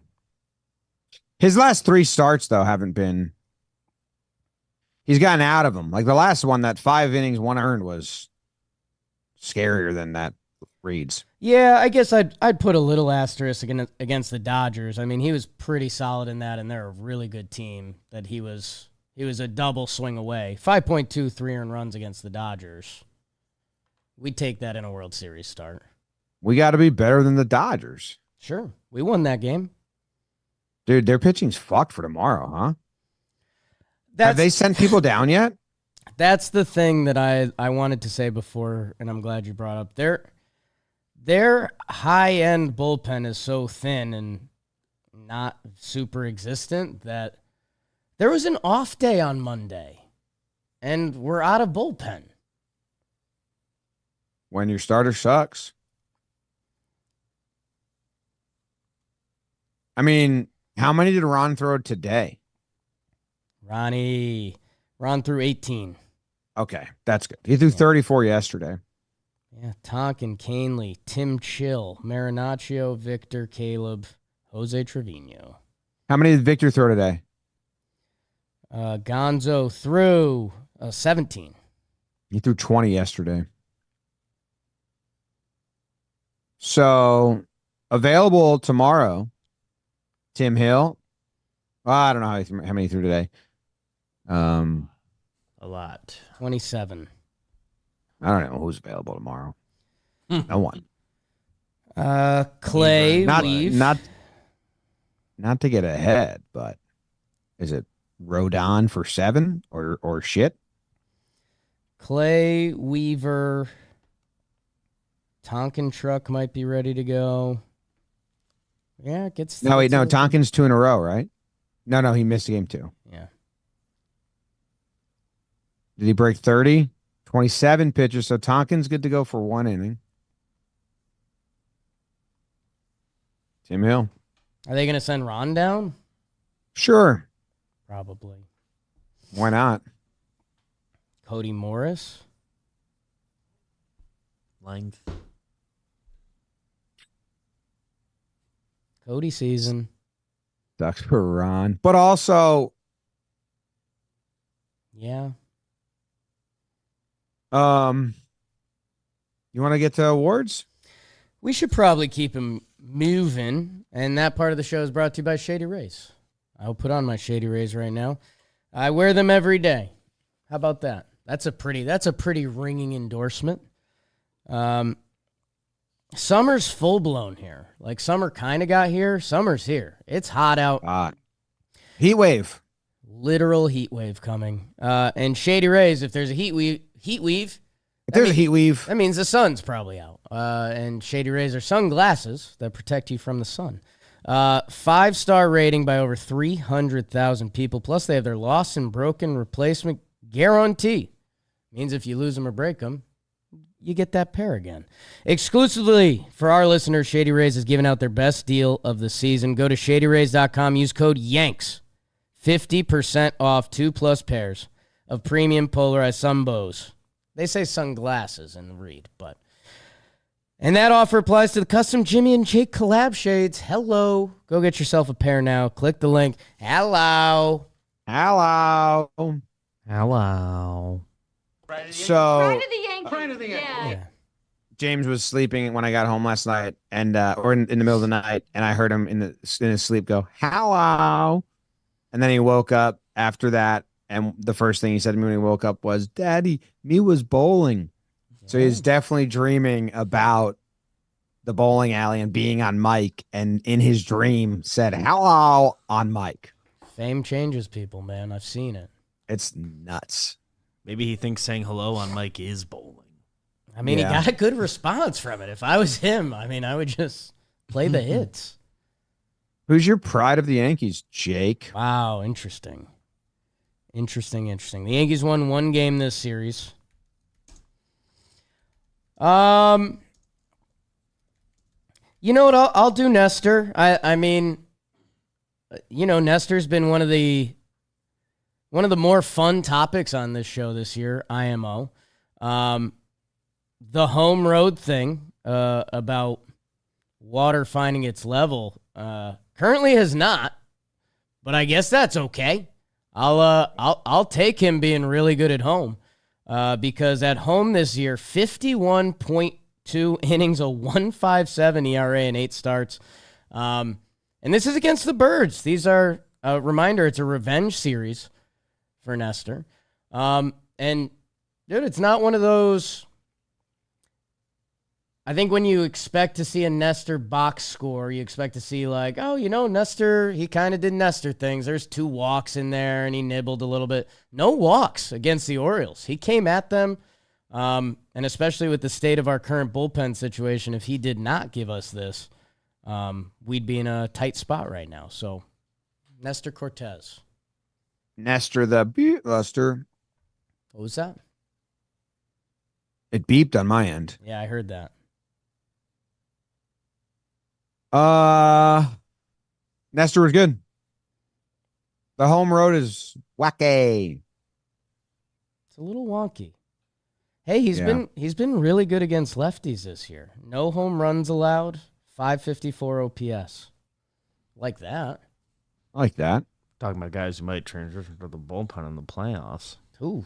His last 3 starts, though, haven't been... He's gotten out of them. Like the last one, that 5 innings, 1 earned, was scarier than that reads. Yeah, I guess I'd put a little asterisk against the Dodgers. I mean, he was pretty solid in that, and they're a really good team. That he was a double swing away. 5.23 earned runs against the Dodgers. We'd take that in a World Series start. We got to be better than the Dodgers. Sure, we won that game. Dude, their pitching's fucked for tomorrow, huh? Have they sent people down yet? That's the thing that I wanted to say before, and I'm glad you brought up. Their high-end bullpen is so thin and not super existent that there was an off day on Monday, and we're out of bullpen. When your starter sucks. I mean, how many did Ron throw today? Ron threw 18. Okay, that's good. He threw 34 yesterday. Yeah, Talkin, Canely, Tim Chill, Marinaccio, Victor, Caleb, Jose Trevino. How many did Victor throw today? Gonzo threw 17. He threw 20 yesterday. So, available tomorrow, Tim Hill. Well, I don't know how many he threw today. A lot. 27. I don't know who's available tomorrow. No one. Clay, not to get ahead, but is it Rodon for 7 or shit? Clay, Weaver, Tonkin truck might be ready to go. Yeah, it gets. No, wait, no. Tonkin's 2 in a row, right? No, he missed game 2. Yeah. Did he break 30? 27 pitches, so Tonkin's good to go for 1 inning. Tim Hill. Are they going to send Ron down? Sure. Probably. Why not? Cody Morris. Length. Cody season. Sucks for Ron. But also, Yeah. you want to get to awards? We should probably keep him moving. And that part of the show is brought to you by Shady Rays. I'll put on my Shady Rays right now. I wear them every day. How about that? That's a pretty ringing endorsement. Summer's full blown here. Like summer kind of got here. Summer's here. It's hot out. Heat wave. Literal heat wave coming. And Shady Rays, if there's a heat wave, If there's a heat wave, that means the sun's probably out. And Shady Rays are sunglasses that protect you from the sun. 5-star rating by over 300,000 people. Plus, they have their lost and broken replacement guarantee. Means if you lose them or break them, you get that pair again. Exclusively for our listeners, Shady Rays is giving out their best deal of the season. Go to shadyrays.com. Use code YANKS. 50% off 2+ pairs of premium polarized sunbows. They say sunglasses in the read, but. And that offer applies to the custom Jimmy and Jake collab shades. Hello. Go get yourself a pair now. Click the link. Hello. hello. So Pride of the Yankees. Yeah. James was sleeping when I got home last night, and or in the middle of the night, and I heard him in his sleep go hello, and then he woke up after that, and the first thing he said to me when he woke up was, "Daddy, me was bowling." So he's definitely dreaming about the bowling alley and being on mic, and in his dream said hello on mic. Fame changes people, man. I've seen it. It's nuts. Maybe he thinks saying hello on mic is bowling. I mean, Yeah. he got a good response from it. If I was him, I mean, I would just play the hits. Who's your pride of the Yankees, Jake? Wow, interesting. Interesting. The Yankees won 1 game this series. You know what? I'll do Nestor. I mean, you know, Nestor's been one of the more fun topics on this show this year. IMO, the home road thing about water finding its level currently has not, but I guess that's okay. I'll take him being really good at home. Because at home this year, 51.2 innings, a 1.57 ERA, and 8 starts. And this is against the Birds. These are a reminder. It's a revenge series for Nestor. And dude, it's not one of those. I think when you expect to see a Nestor box score, you expect to see like, oh, you know, Nestor, he kind of did Nestor things. There's 2 walks in there, and he nibbled a little bit. No walks against the Orioles. He came at them, and especially with the state of our current bullpen situation, if he did not give us this, we'd be in a tight spot right now. So, Nestor Cortes. Nestor the Buster. What was that? It beeped on my end. Yeah, I heard that. Nestor was good. The home road is wacky. It's a little wonky. Hey, he's been really good against lefties this year. No home runs allowed. 554 OPS. Like that. I like that. Talking about guys who might transition to the bullpen in the playoffs. Ooh.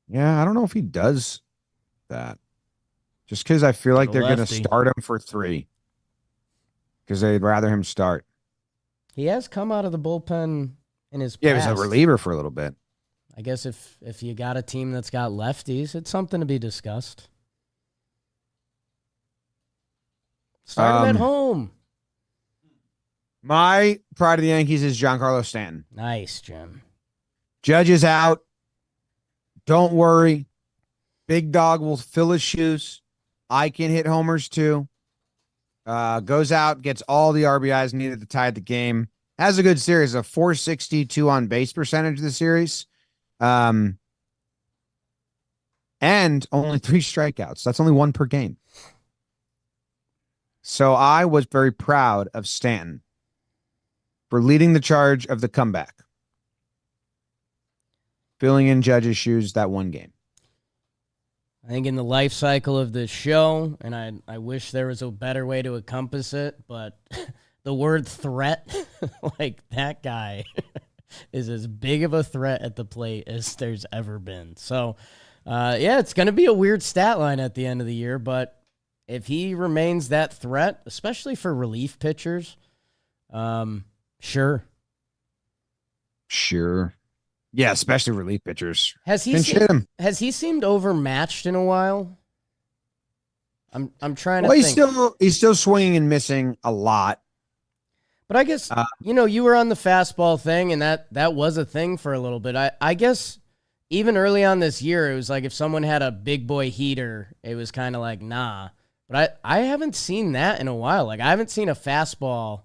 Yeah, I don't know if he does that. Just because I feel like they're going to lefty. start him for 3. Because they'd rather him start. He has come out of the bullpen in his Yeah, past. he was a reliever for a little bit. I guess if you got a team that's got lefties, it's something to be discussed. Start him at home. My pride of the Yankees is Giancarlo Stanton. Nice, Jim. Judge is out. Don't worry. Big Dog will fill his shoes. I can hit homers too. Goes out, gets all the RBIs needed to tie the game. Has a good series, a 462 on base percentage of the series. And only 3 strikeouts. That's only 1 per game. So I was very proud of Stanton. for leading the charge of the comeback. Filling in Judge's shoes that one game. I think in the life cycle of this show, and I wish there was a better way to encompass it, but the word threat, like that guy is as big of a threat at the plate as there's ever been. So, yeah, it's going to be a weird stat line at the end of the year, but if he remains that threat, especially for relief pitchers, sure. Sure. Yeah, especially relief pitchers. Has he seemed overmatched in a while? I'm trying to think. He's still swinging and missing a lot. But I guess you were on the fastball thing, and that was a thing for a little bit. I guess even early on this year, it was like if someone had a big boy heater, it was kind of like nah. But I haven't seen that in a while. Like I haven't seen a fastball.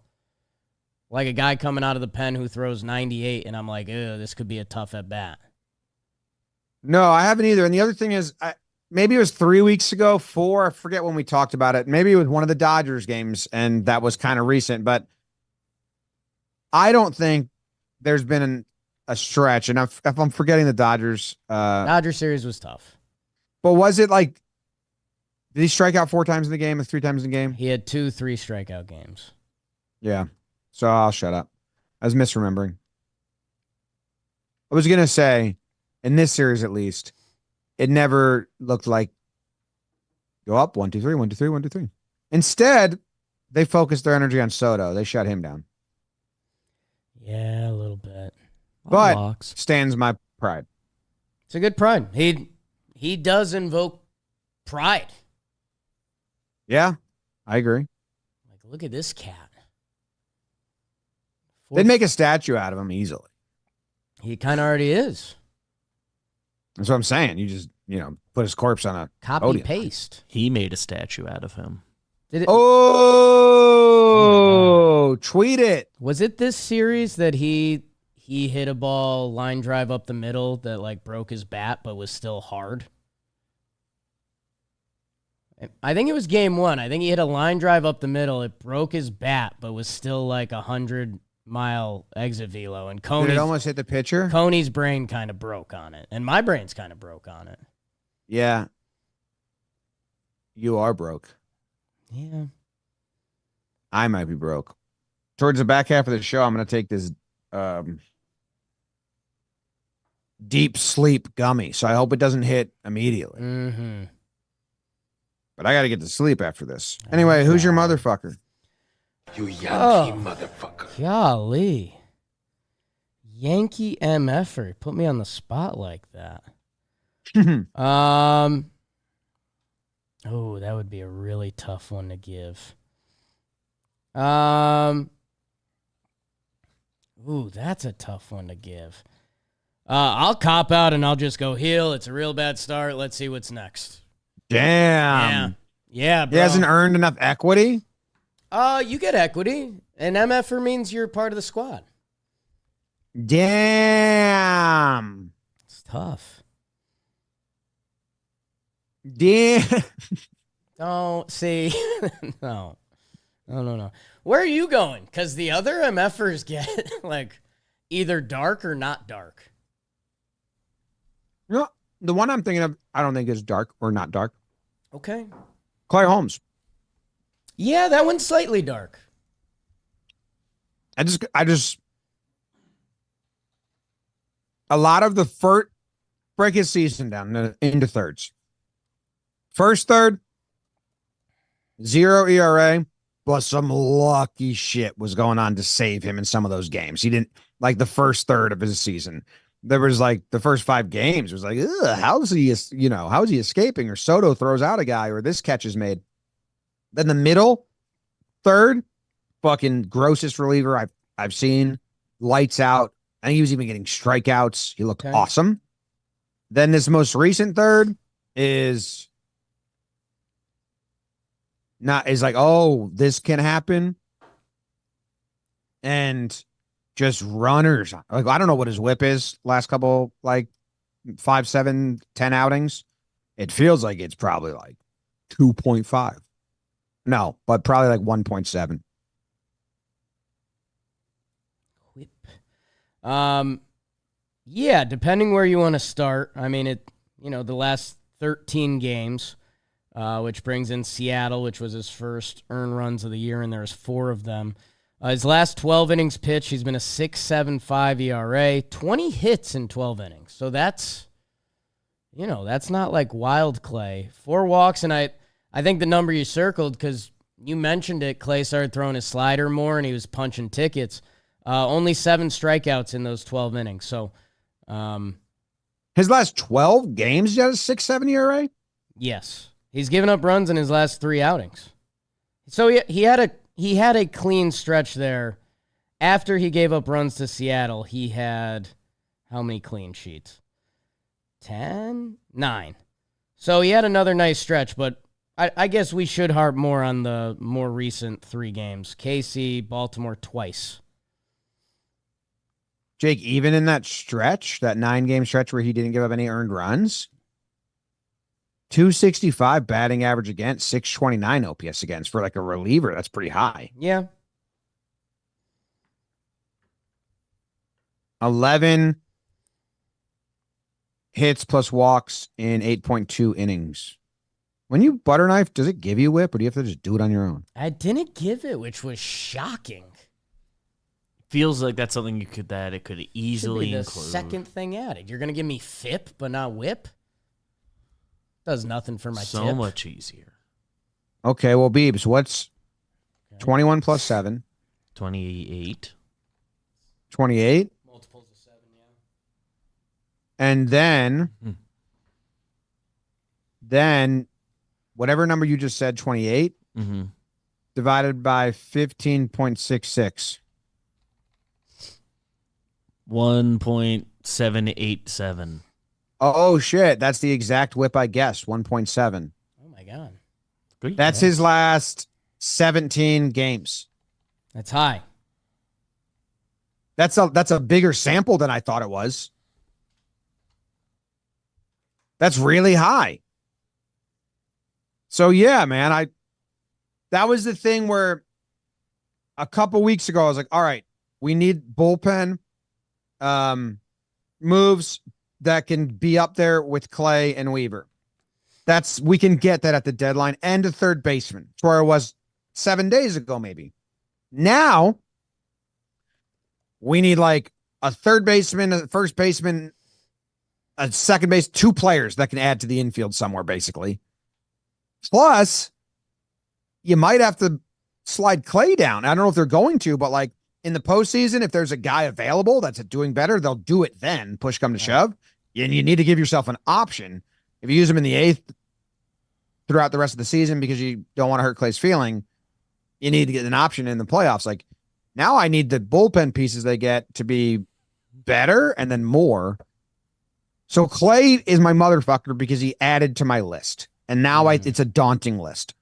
Like a guy coming out of the pen who throws 98, and I'm like, ew, this could be a tough at bat. No, I haven't either. And the other thing is, maybe it was 3 weeks ago, 4, I forget when we talked about it. Maybe it was one of the Dodgers games, and that was kind of recent. But I don't think there's been a stretch, and if I'm forgetting the Dodgers. Dodger series was tough. But was it like, did he strike out 4 times in the game or 3 times in the game? He had 2 3 strikeout games. Yeah. So I'll shut up. I was misremembering. I was going to say, in this series at least, it never looked like go up 1, 2, 3, 1, 2, 3, 1, 2, 3. Instead, they focused their energy on Soto. They shut him down. Yeah, a little bit. But stands my pride. It's a good pride. He does invoke pride. Yeah, I agree. Like, look at this cat. They'd make a statue out of him easily. He kind of already is. That's what I'm saying. You just, put his corpse on a copy podium. paste. He made a statue out of him. Did it? Oh, tweet it. Was it this series that he hit a ball line drive up the middle that like broke his bat but was still hard? I think it was game 1. I think he hit a line drive up the middle. It broke his bat but was still like 100-mile exit velo, and Did it almost hit the pitcher? Coney's brain kind of broke on it, and my brain's kind of broke on it. Yeah. You are broke. Yeah. I might be broke. Towards the back half of the show, I'm going to take this deep sleep gummy, so I hope it doesn't hit immediately. Mm-hmm. But I got to get to sleep after this. Anyway, who's your motherfucker? You Yankee motherfucker. Golly. Yankee MFer. Put me on the spot like that. Oh, that would be a really tough one to give. Ooh, that's a tough one to give. I'll cop out and I'll just go heel. It's a real bad start. Let's see what's next. Damn. Yeah, bro. He hasn't earned enough equity? You get equity. An MFer means you're part of the squad. Damn. It's tough. Damn. Don't see. No. Where are you going? Because the other MFers get like either dark or not dark. No, the one I'm thinking of, I don't think is dark or not dark. Okay. Clay Holmes. Yeah, that one's slightly dark. I just a lot of the first break his season down into thirds. First third, 0 ERA, but some lucky shit was going on to save him in some of those games. He didn't like the first third of his season. There was like the first 5 games was like, how is he escaping? Or Soto throws out a guy, or this catch is made. Then the middle third, fucking grossest reliever I've seen. Lights out. I think he was even getting strikeouts. He looked awesome. Then this most recent third is like, oh, this can happen. And just runners. Like, I don't know what his whip is last couple, like 5, 7, 10 outings. It feels like it's probably like 2.5. No, but probably like 1.7. Yeah, depending where you want to start. I mean, the last 13 games, which brings in Seattle, which was his first earned runs of the year, and there's 4 of them. His last 12 innings pitched, he's been a 6.75 ERA, 20 hits in 12 innings. So that's not like wild Clay. 4 walks, and I think the number you circled, because you mentioned it, Clay started throwing his slider more, and he was punching tickets. Only 7 strikeouts in those 12 innings. So, his last 12 games, he had a 6.7 ERA? Yes. He's given up runs in his last 3 outings. So he had a clean stretch there. After he gave up runs to Seattle, he had how many clean sheets? 10? 9. So he had another nice stretch, but I guess we should harp more on the more recent 3 games. KC, Baltimore twice. Jake, even in that stretch, that 9-game stretch where he didn't give up any earned runs, 265 batting average against, 629 OPS against for like a reliever. That's pretty high. Yeah. 11 hits plus walks in 8.2 innings. When you butter knife, does it give you whip, or do you have to just do it on your own? I didn't give it, which was shocking. Feels like that's something it could easily Should be the include. second thing added. You're going to give me FIP, but not whip? Does nothing for my so tip. much easier. Okay, well, Beebs, what's 21 plus 7? 28. 28. Multiples of 7, yeah. And then whatever number you just said, 28, divided by 15.66. 1.787. Oh, shit. That's the exact whip I guessed, 1.7. Oh, my God. Great. That's his last 17 games. That's high. That's a bigger sample than I thought it was. That's really high. So, yeah, man, that was the thing where a couple weeks ago, I was like, all right, we need bullpen moves that can be up there with Clay and Weaver. We can get that at the deadline, and a third baseman. That's where it was 7 days ago, maybe. Now we need like a third baseman, a first baseman, a second base, 2 players that can add to the infield somewhere, basically. Plus, you might have to slide Clay down. I don't know if they're going to, but like in the postseason, if there's a guy available that's doing better, they'll do it then, push come to shove. And you need to give yourself an option. If you use him in the 8th throughout the rest of the season because you don't want to hurt Clay's feeling, you need to get an option in the playoffs. Like, now I need the bullpen pieces they get to be better and then more. So Clay is my motherfucker because he added to my list. And now it's a daunting list.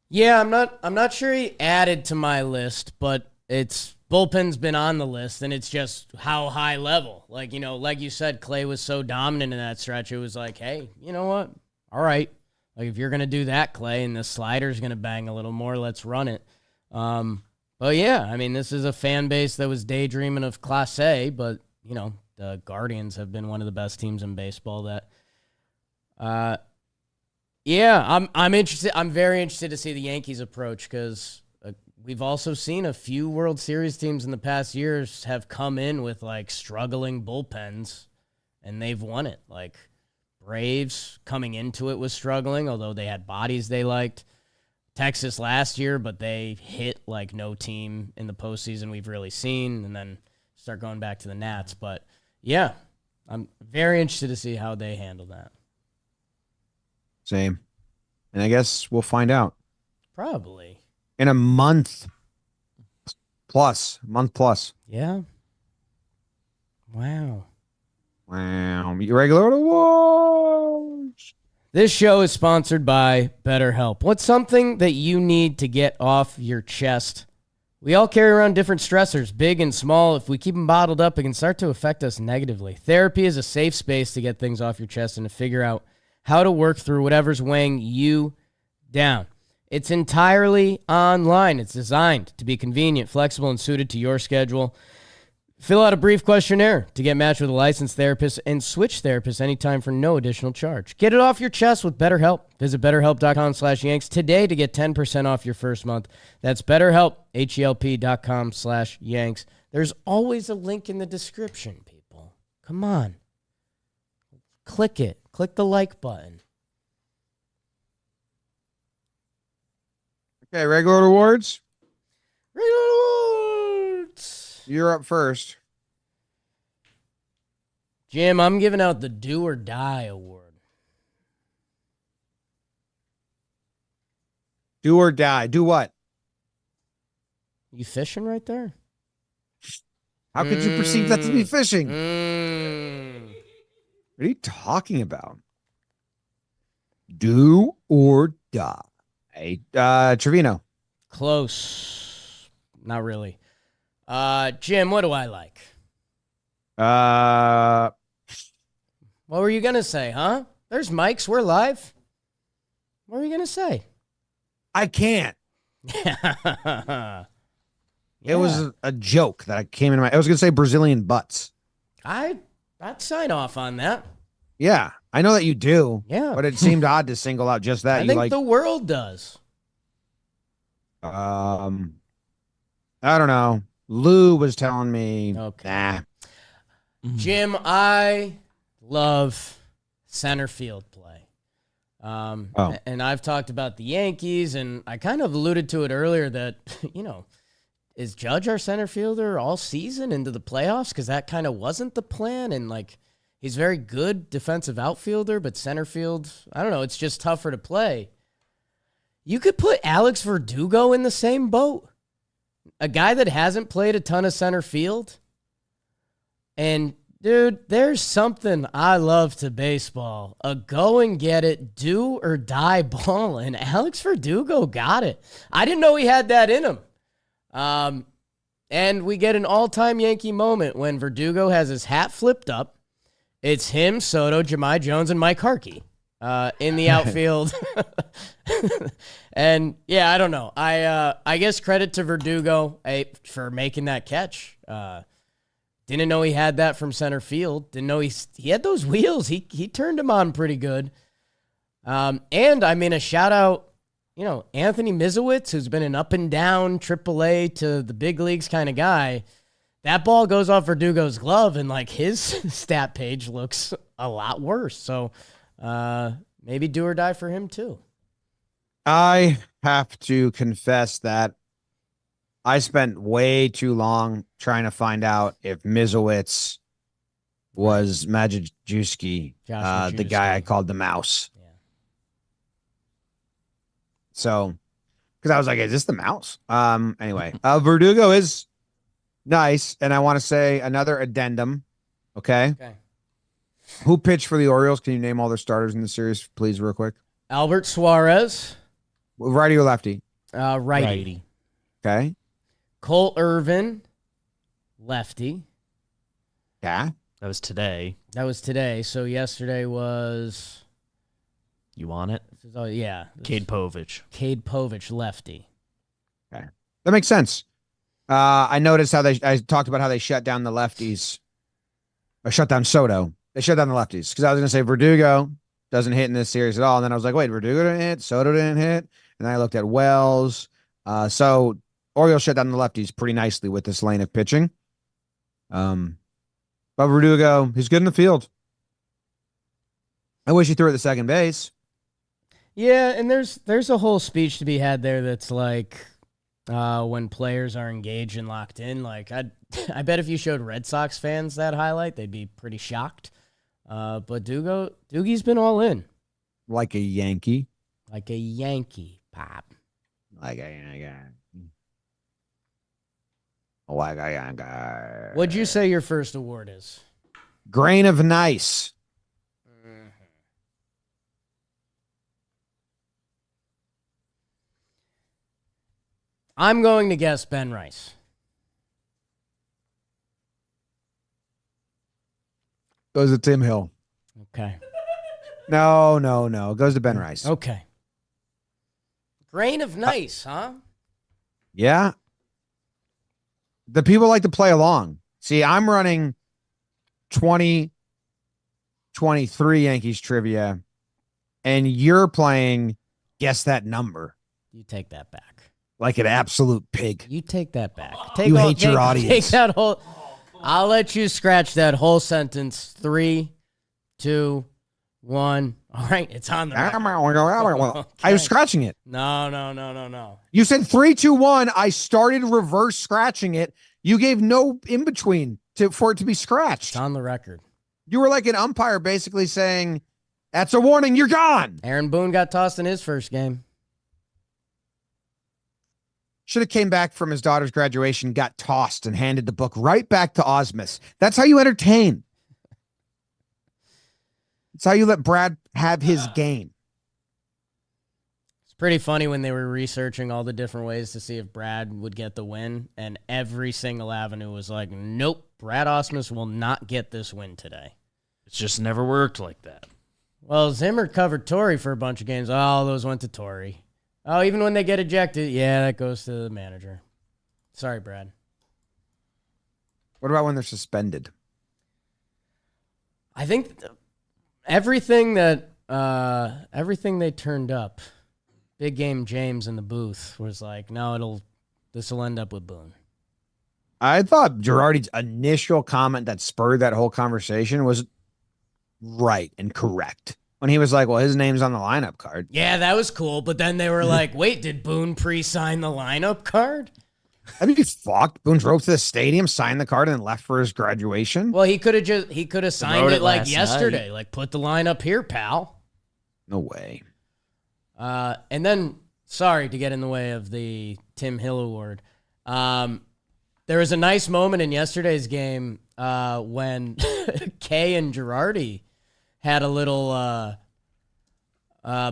Yeah, I'm not sure he added to my list, but it's bullpen's been on the list, and it's just how high level. Like, like you said, Clay was so dominant in that stretch. It was like, hey, you know what? All right. Like, if you're going to do that, Clay, and the slider's going to bang a little more, let's run it. But yeah, I mean, this is a fan base that was daydreaming of Class A, but, the Guardians have been one of the best teams in baseball that, yeah, I'm interested. I'm very interested to see the Yankees approach because we've also seen a few World Series teams in the past years have come in with like struggling bullpens, and they've won it. Like Braves coming into it was struggling, although they had bodies they liked. Texas last year, but they hit like no team in the postseason we've really seen, and then start going back to the Nats. But yeah, I'm very interested to see how they handle that. Same. And I guess we'll find out. Probably. In a month plus. Yeah. Wow. You regular awards. This show is sponsored by BetterHelp. What's something that you need to get off your chest? We all carry around different stressors, big and small. If we keep them bottled up, it can start to affect us negatively. Therapy is a safe space to get things off your chest and to figure out how to work through whatever's weighing you down. It's entirely online. It's designed to be convenient, flexible, and suited to your schedule. Fill out a brief questionnaire to get matched with a licensed therapist and switch therapists anytime for no additional charge. Get it off your chest with BetterHelp. Visit BetterHelp.com/Yanks today to get 10% off your first month. That's BetterHelp, HELP.com/Yanks. There's always a link in the description, people. Come on. Click it. Click the like button. Okay, regular awards. Rewards. You're up first. Jim, I'm giving out the Do or Die award. Do or die. Do what? You fishing right there? How could you perceive that to be fishing? What are you talking about? Do or die. Trevino. Close. Not really. Jim, what do I like? What were you going to say, huh? There's mics. We're live. What were you going to say? I can't. Yeah. It was a joke that came into my... I was going to say Brazilian butts. I'd sign off on that. Yeah, I know that you do. Yeah. But it seemed odd to single out just that. I think the world does. I don't know. Lou was telling me, Okay. nah. Jim, I love center field play. And I've talked about the Yankees, and I kind of alluded to it earlier that, is Judge our center fielder all season into the playoffs? Because that kind of wasn't the plan. And, he's very good defensive outfielder, but center field, I don't know, it's just tougher to play. You could put Alex Verdugo in the same boat. A guy that hasn't played a ton of center field. And, dude, there's something I love to baseball. A go and get it, do or die ball. And Alex Verdugo got it. I didn't know he had that in him. And we get an all-time Yankee moment when Verdugo has his hat flipped up. It's him, Soto, Jahmai Jones, and Mike Harkey in the outfield. And, yeah, I don't know. I guess credit to Verdugo for making that catch. Didn't know he had that from center field. Didn't know he had those wheels. He turned him on pretty good. And, a shout-out, Anthony Mizowitz, who's been an up-and-down AAA to the big leagues kind of guy. That ball goes off Verdugo's glove, and, his stat page looks a lot worse. So, maybe do or die for him, too. I have to confess that I spent way too long trying to find out if Mizowitz was Majewski, the guy I called the mouse. Yeah. So, because I was like, is this the mouse? Anyway, Verdugo is nice, and I want to say another addendum. Okay. Who pitched for the Orioles? Can you name all their starters in the series, please, real quick? Albert Suarez. Righty or lefty? Righty. Okay. Cole Irvin, lefty. Yeah. That was today. That was today. So yesterday was... You want it? Yeah. Cade Povich, lefty. Okay. That makes sense. I noticed I talked about how they shut down the lefties. Or shut down Soto. They shut down the lefties. Because I was going to say Verdugo doesn't hit in this series at all. And then I was like, wait, Verdugo didn't hit? Soto didn't hit? And then I looked at Wells. So Orioles shut down the lefties pretty nicely with this lane of pitching. But Verdugo, he's good in the field. I wish he threw it to second base. Yeah, and there's a whole speech to be had there that's when players are engaged and locked in. I bet if you showed Red Sox fans that highlight, they'd be pretty shocked. But Doogie's been all in. Like a Yankee. Like a Yankee, pop. Like a Yankee. Like a Yankee. What'd you say your first award is? Grain of nice. I'm going to guess Ben Rice. Goes to Tim Hill. Okay. No. It goes to Ben Rice. Okay. Grain of nice, huh? Yeah. The people like to play along. See, I'm running 2023 Yankees trivia, and you're playing guess that number You take that back. like an absolute pig. You take that back. You hate your audience. Take that whole. I'll let you scratch that whole sentence. 3, 2, 1. All right, it's on the record. I was scratching it. No. You said 3, 2, 1. I started reverse scratching it. You gave no in between for it to be scratched. It's on the record. You were like an umpire basically saying, that's a warning, you're gone. Aaron Boone got tossed in his first game. Should have came back from his daughter's graduation, got tossed, and handed the book right back to Osmus. That's how you entertain. It's how you let Brad have his game. It's pretty funny when they were researching all the different ways to see if Brad would get the win, and every single avenue was like, nope, Brad Osmus will not get this win today. It's just never worked like that. Well, Zimmer covered Torrey for a bunch of games. Oh, those went to Torrey. Oh, even when they get ejected, yeah, that goes to the manager. Sorry, Brad. What about when they're suspended? I think everything they turned up, Big Game James in the booth was like, no, this will end up with Boone. I thought Girardi's initial comment that spurred that whole conversation was right and correct. When he was like, well, his name's on the lineup card. Yeah, that was cool. But then they were like, wait, did Boone pre-sign the lineup card? I mean, you fucked. Boone drove to the stadium, signed the card, and then left for his graduation. Well, he could have signed it like yesterday. Night. Like, put the lineup here, pal. No way. And then, sorry to get in the way of the Tim Hill Award. There was a nice moment in yesterday's game when Kay and Girardi had a little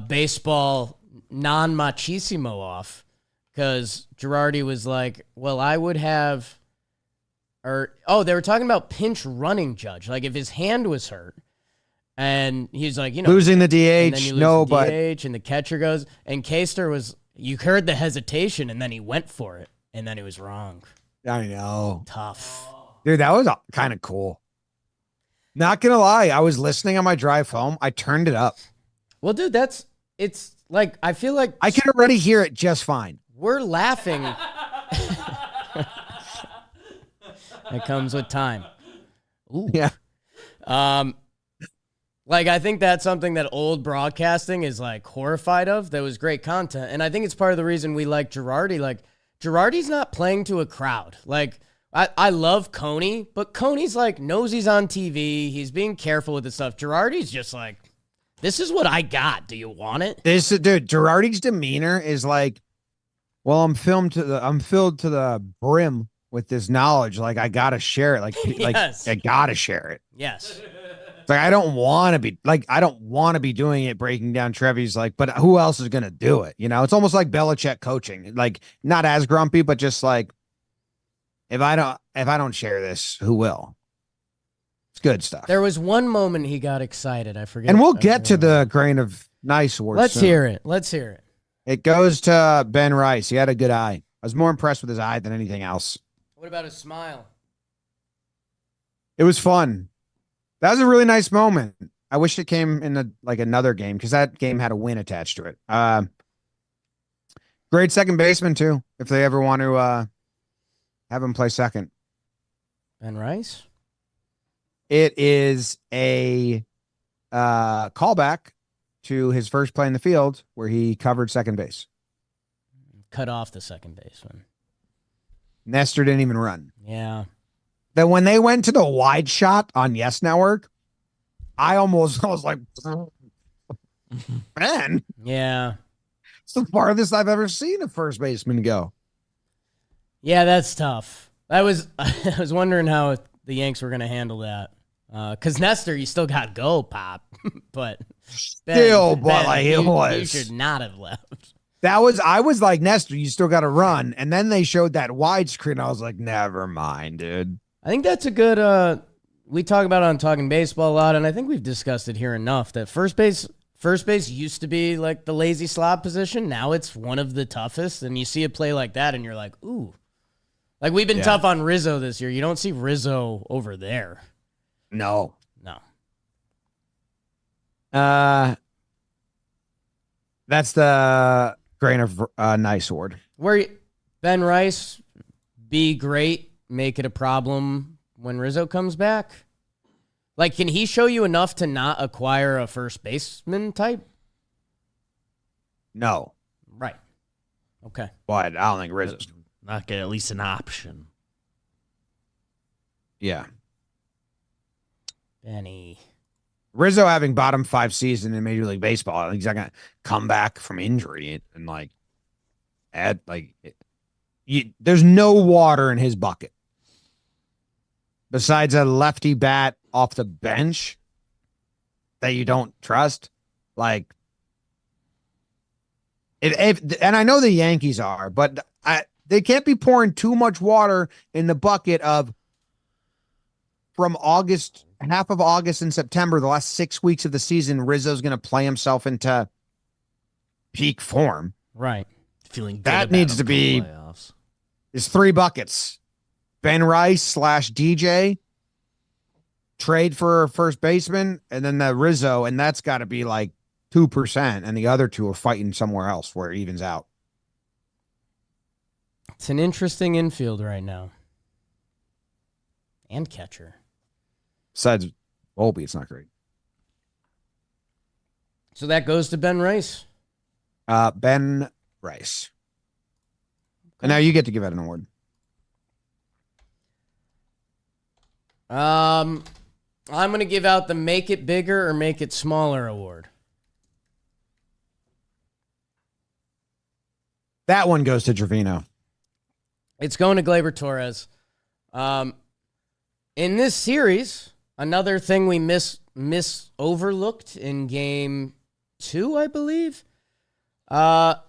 baseball non-machismo off because Girardi was like, well, I would have, they were talking about pinch running judge. Like if his hand was hurt and he's like, losing the and then DH. you lose No, the but DH and the catcher goes, and Kaster was, you heard the hesitation and then he went for it and then he was wrong. I know. Tough. Dude, that was kind of cool. Not gonna lie, I was listening on my drive home. I turned it up. Well, dude, it's like, I feel like I can already hear it just fine. we're laughing. It comes with time. Ooh. Yeah. Like, I think that's something that old broadcasting is like horrified of. That was great content. And I think it's part of the reason we like Girardi. Like, Girardi's not playing to a crowd. Like, I love Coney, but Coney's like, knows he's on TV. He's being careful with this stuff. Girardi's just like, this is what I got. Do you want it? Dude, Girardi's demeanor is like, well, I'm filled to the brim with this knowledge. Like, I gotta share it. Like, Yes. I gotta share it. Yes. It's like, I don't want to be doing it, breaking down Trevi's like, but who else is going to do it? You know, it's almost like Belichick coaching, like not as grumpy, but just like, if I don't share this, who will? It's good stuff. There was one moment he got excited. I forget. And we'll get to the grain of nice award. Let's hear it. Let's hear it. It goes to Ben Rice. He had a good eye. I was more impressed with his eye than anything else. What about his smile? It was fun. That was a really nice moment. I wish it came in another game because that game had a win attached to it. Great second baseman too, if they ever want to have him play second. Ben Rice? It is a callback to his first play in the field where he covered second base. Cut off the second baseman. Nestor didn't even run. Yeah. Then when they went to the wide shot on Yes Network, I was like, man, Yeah. it's the farthest I've ever seen a first baseman go. Yeah, that's tough. I was wondering how the Yanks were going to handle that. Because Nestor, you still got go, Pop. But you should not have left. I was like, Nestor, you still got to run. And then they showed that widescreen. I was like, never mind, dude. I think that's a good, we talk about it on Talking Baseball a lot, and I think we've discussed it here enough, that first First base used to be like the lazy slot position. Now it's one of the toughest. And you see a play like that and you're like, ooh. Like we've been tough on Rizzo this year. You don't see Rizzo over there. No. No. That's the grain of nice sword. Where Ben Rice, be great, make it a problem when Rizzo comes back. Like, can he show you enough to not acquire a first baseman type? No. Right. Okay. But I don't think Rizzo's. Not get at least an option. Yeah. Benny. Rizzo having bottom 5 season in Major League Baseball, I think he's not going to come back from injury and like add like there's no water in his bucket. Besides a lefty bat off the bench that you don't trust, like and I know the Yankees are, but they can't be pouring too much water in the bucket of from August, half of August and September, the last 6 weeks of the season. Rizzo's going to play himself into peak form. Right. Feeling good that about needs him to for be playoffs. There's 3 buckets. Ben Rice / DJ, trade for a first baseman, and then the Rizzo, and that's got to be like 2%, and the other 2 are fighting somewhere else where it evens out. It's an interesting infield right now. And catcher. Besides Volpe, it's not great. So that goes to Ben Rice. Ben Rice. And now you get to give out an award. I'm going to give out the Make It Bigger or Make It Smaller award. That one goes to Trevino. It's going to Gleyber Torres. In this series, another thing we overlooked in game 2, I believe. Ball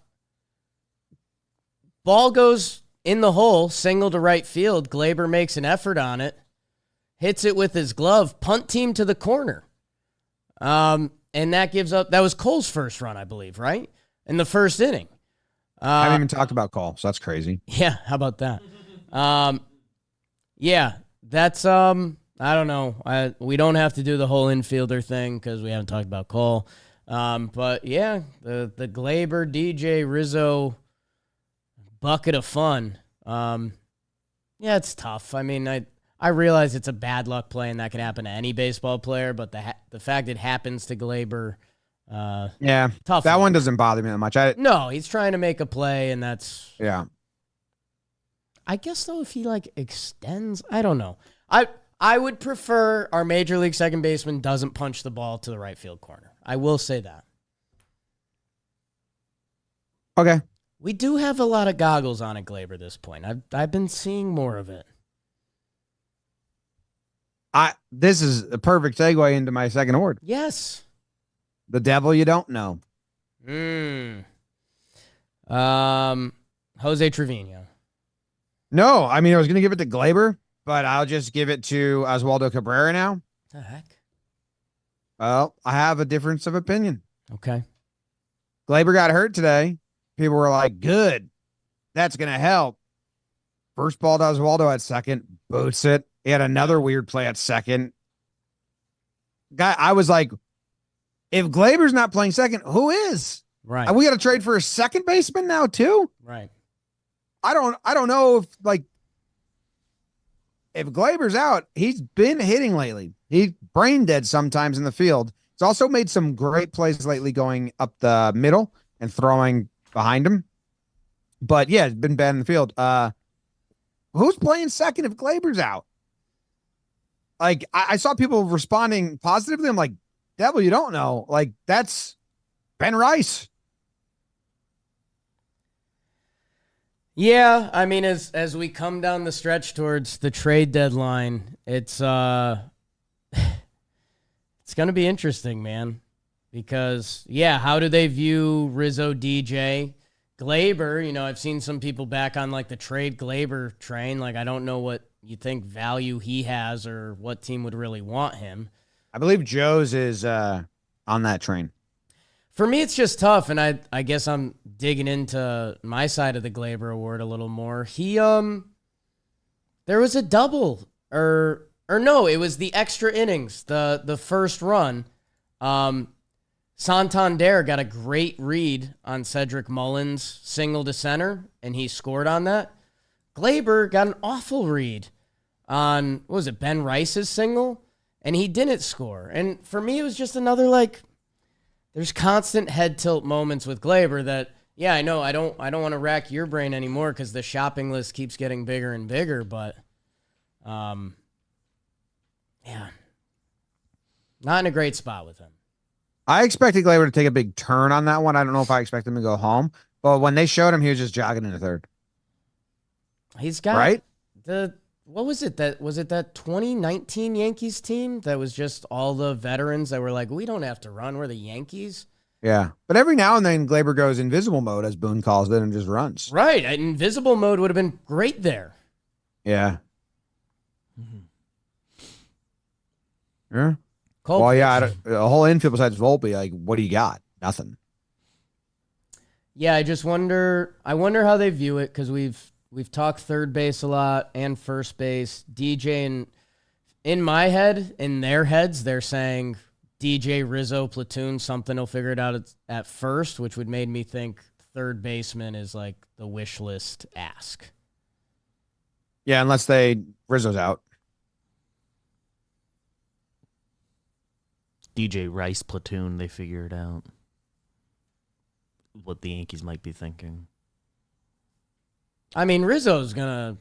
goes in the hole, single to right field. Gleyber makes an effort on it, hits it with his glove, punt team to the corner. And that gives up, that was Cole's first run, I believe, right? In the first inning. I haven't even talked about Cole, so that's crazy. Yeah, how about that? Yeah, that's I don't know. We don't have to do the whole infielder thing because we haven't talked about Cole. But yeah, the Gleyber, DJ, Rizzo bucket of fun. Yeah, it's tough. I mean, I realize it's a bad luck play and that can happen to any baseball player, but the fact it happens to Gleyber, yeah, tough. That one doesn't bother me that much. No, he's trying to make a play, and that's yeah. I guess though, if he like extends, I don't know. I would prefer our major league second baseman doesn't punch the ball to the right field corner. I will say that. Okay. We do have a lot of goggles on at Gleyber this point. I've been seeing more of it. This is a perfect segue into my second award. Yes. The devil you don't know. Jose Trevino. No, I mean, I was going to give it to Gleyber, but I'll just give it to Oswaldo Cabrera now. The heck? Well, I have a difference of opinion. Okay. Gleyber got hurt today. People were like, good. That's going to help. First ball to Oswaldo at second. Boots it. He had another weird play at second. Guy, I was like, if Gleyber's not playing second, who is? Right. And we got to trade for a second baseman now too? Right. I don't know if Gleyber's out, he's been hitting lately. He's brain dead sometimes in the field. He's also made some great plays lately going up the middle and throwing behind him. But yeah, it's been bad in the field. Who's playing second if Gleyber's out? Like, I saw people responding positively. I'm like, devil, you don't know. Like, that's Ben Rice. Yeah, I mean, as we come down the stretch towards the trade deadline, it's it's going to be interesting, man. Because, yeah, how do they view Rizzo, DJ? Gleyber, you know, I've seen some people back on, like, the trade Gleyber train. Like, I don't know what you think value he has or what team would really want him. I believe Joe's is on that train. For me, it's just tough, and I guess I'm digging into my side of the Gleyber Award a little more. There was a double, or no, it was the extra innings, the first run. Santander got a great read on Cedric Mullins' single to center, and he scored on that. Gleyber got an awful read on, what was it, Ben Rice's single, and he didn't score. And for me, it was just another, there's constant head tilt moments with Gleyber that, yeah, I know I don't want to rack your brain anymore because the shopping list keeps getting bigger and bigger, but yeah, not in a great spot with him. I expected Gleyber to take a big turn on that one. I don't know if I expect him to go home, but when they showed him, he was just jogging in the third. He's got right. What was it that 2019 Yankees team that was just all the veterans that were like, we don't have to run, we're the Yankees. Yeah, but every now and then Gleyber goes invisible mode, as Boone calls it, and just runs. Right, invisible mode would have been great there. Yeah. Mm-hmm. Yeah. Cold well, yeah, a whole infield besides Volpe, like, what do you got? Nothing. Yeah, I wonder how they view it, because we've talked third base a lot and first base. DJ, and in my head, in their heads, they're saying DJ, Rizzo, platoon, something will figure it out at first, which would make me think third baseman is like the wish list ask. Yeah, unless Rizzo's out. DJ Rice platoon, they figure it out. What the Yankees might be thinking. I mean, Rizzo's going to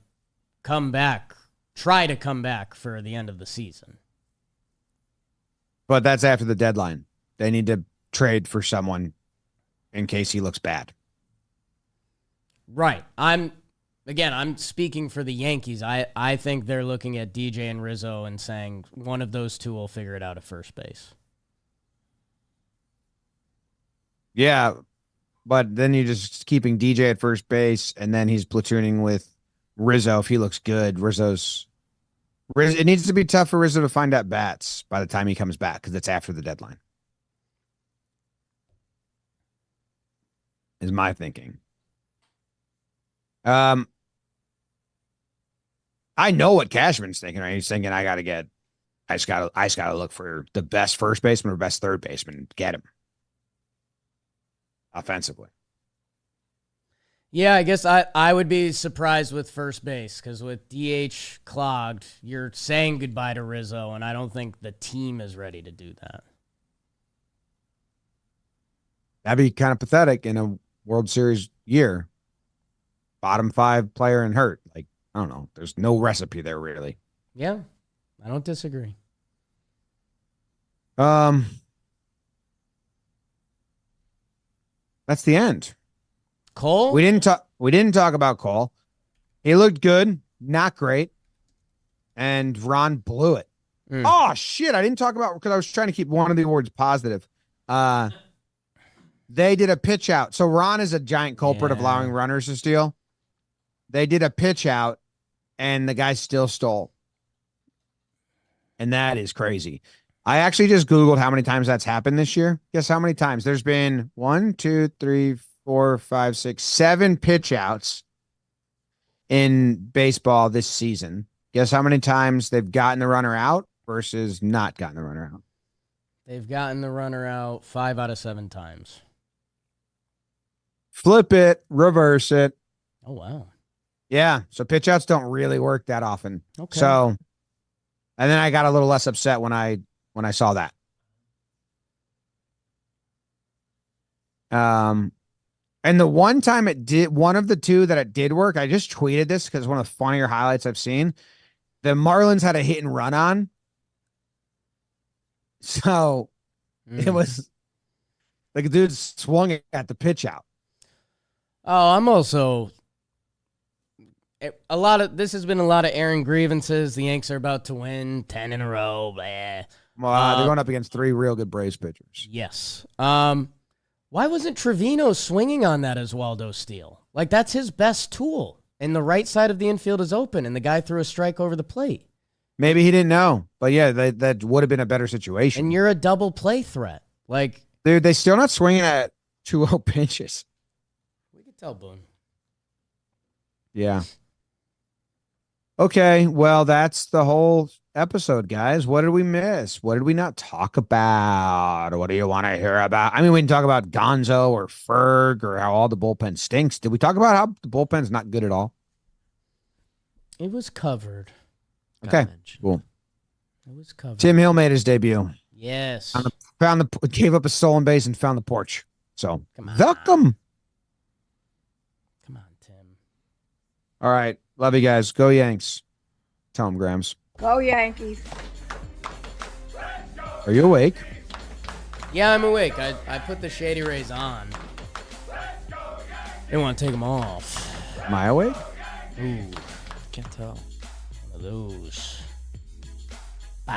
try to come back for the end of the season. But that's after the deadline. They need to trade for someone in case he looks bad. Right. I'm speaking for the Yankees. I think they're looking at DJ and Rizzo and saying one of those two will figure it out at first base. Yeah, but then you're just keeping DJ at first base, and then he's platooning with Rizzo if he looks good. It needs to be tough for Rizzo to find at bats by the time he comes back because it's after the deadline. Is my thinking. I know what Cashman's thinking. Right? He's thinking, I just gotta look for the best first baseman or best third baseman. Get him offensively. Yeah, I guess I would be surprised with first base because with DH clogged, you're saying goodbye to Rizzo, and I don't think the team is ready to do that. That'd be kind of pathetic in a World Series year. Bottom 5 player and hurt. Like, I don't know. There's no recipe there, really. Yeah, I don't disagree. That's the end. Cole? We didn't talk about Cole. He looked good, not great. And Ron blew it. Oh shit. I didn't talk about, because I was trying to keep one of the awards positive. They did a pitch out. So Ron is a giant culprit of allowing runners to steal. They did a pitch out and the guy still stole. And that is crazy. I actually just Googled how many times that's happened this year. Guess how many times? There's been 1, 2, 3, 4, 5, 6, 7 pitch outs in baseball this season. Guess how many times they've gotten the runner out versus not gotten the runner out? They've gotten the runner out 5 out of 7 times. Flip it, reverse it. Oh, wow. Yeah, so pitch outs don't really work that often. Okay. So, and then I got a little less upset when I saw that. And the one time one of the two that it did work, I just tweeted this because it's one of the funnier highlights I've seen. The Marlins had a hit and run on. So it was like a dude swung at the pitch out. Oh, I'm also this has been a lot of airing grievances. The Yanks are about to win 10 in a row. Blah. Well, they're going up against 3 real good Braves pitchers. Yes. Why wasn't Trevino swinging on that Oswaldo steal? Like, that's his best tool. And the right side of the infield is open, and the guy threw a strike over the plate. Maybe he didn't know. But, yeah, that would have been a better situation. And you're a double play threat. Like, Dude, they still not swinging at 2-0 pitches. We can tell Boone. Yeah. Okay, well, that's the whole episode, guys. What did we miss? What did we not talk about? What do you want to hear about? I mean, we can talk about Gonzo or Ferg or how all the bullpen stinks. Did we talk about how the bullpen's not good at all? It was covered. Okay, cool. It was covered. Tim Hill made his debut. Yes. Gave up a stolen base and found the porch. So, Come on. welcome. Come on, Tim. All right. Love you guys. Go Yanks. Tell them, Grams. Go Yankees. Are you awake? Yeah, I'm awake. I put the Shady Rays on. Didn't want to take them off. Am I awake? Ooh, Can't tell. one of those.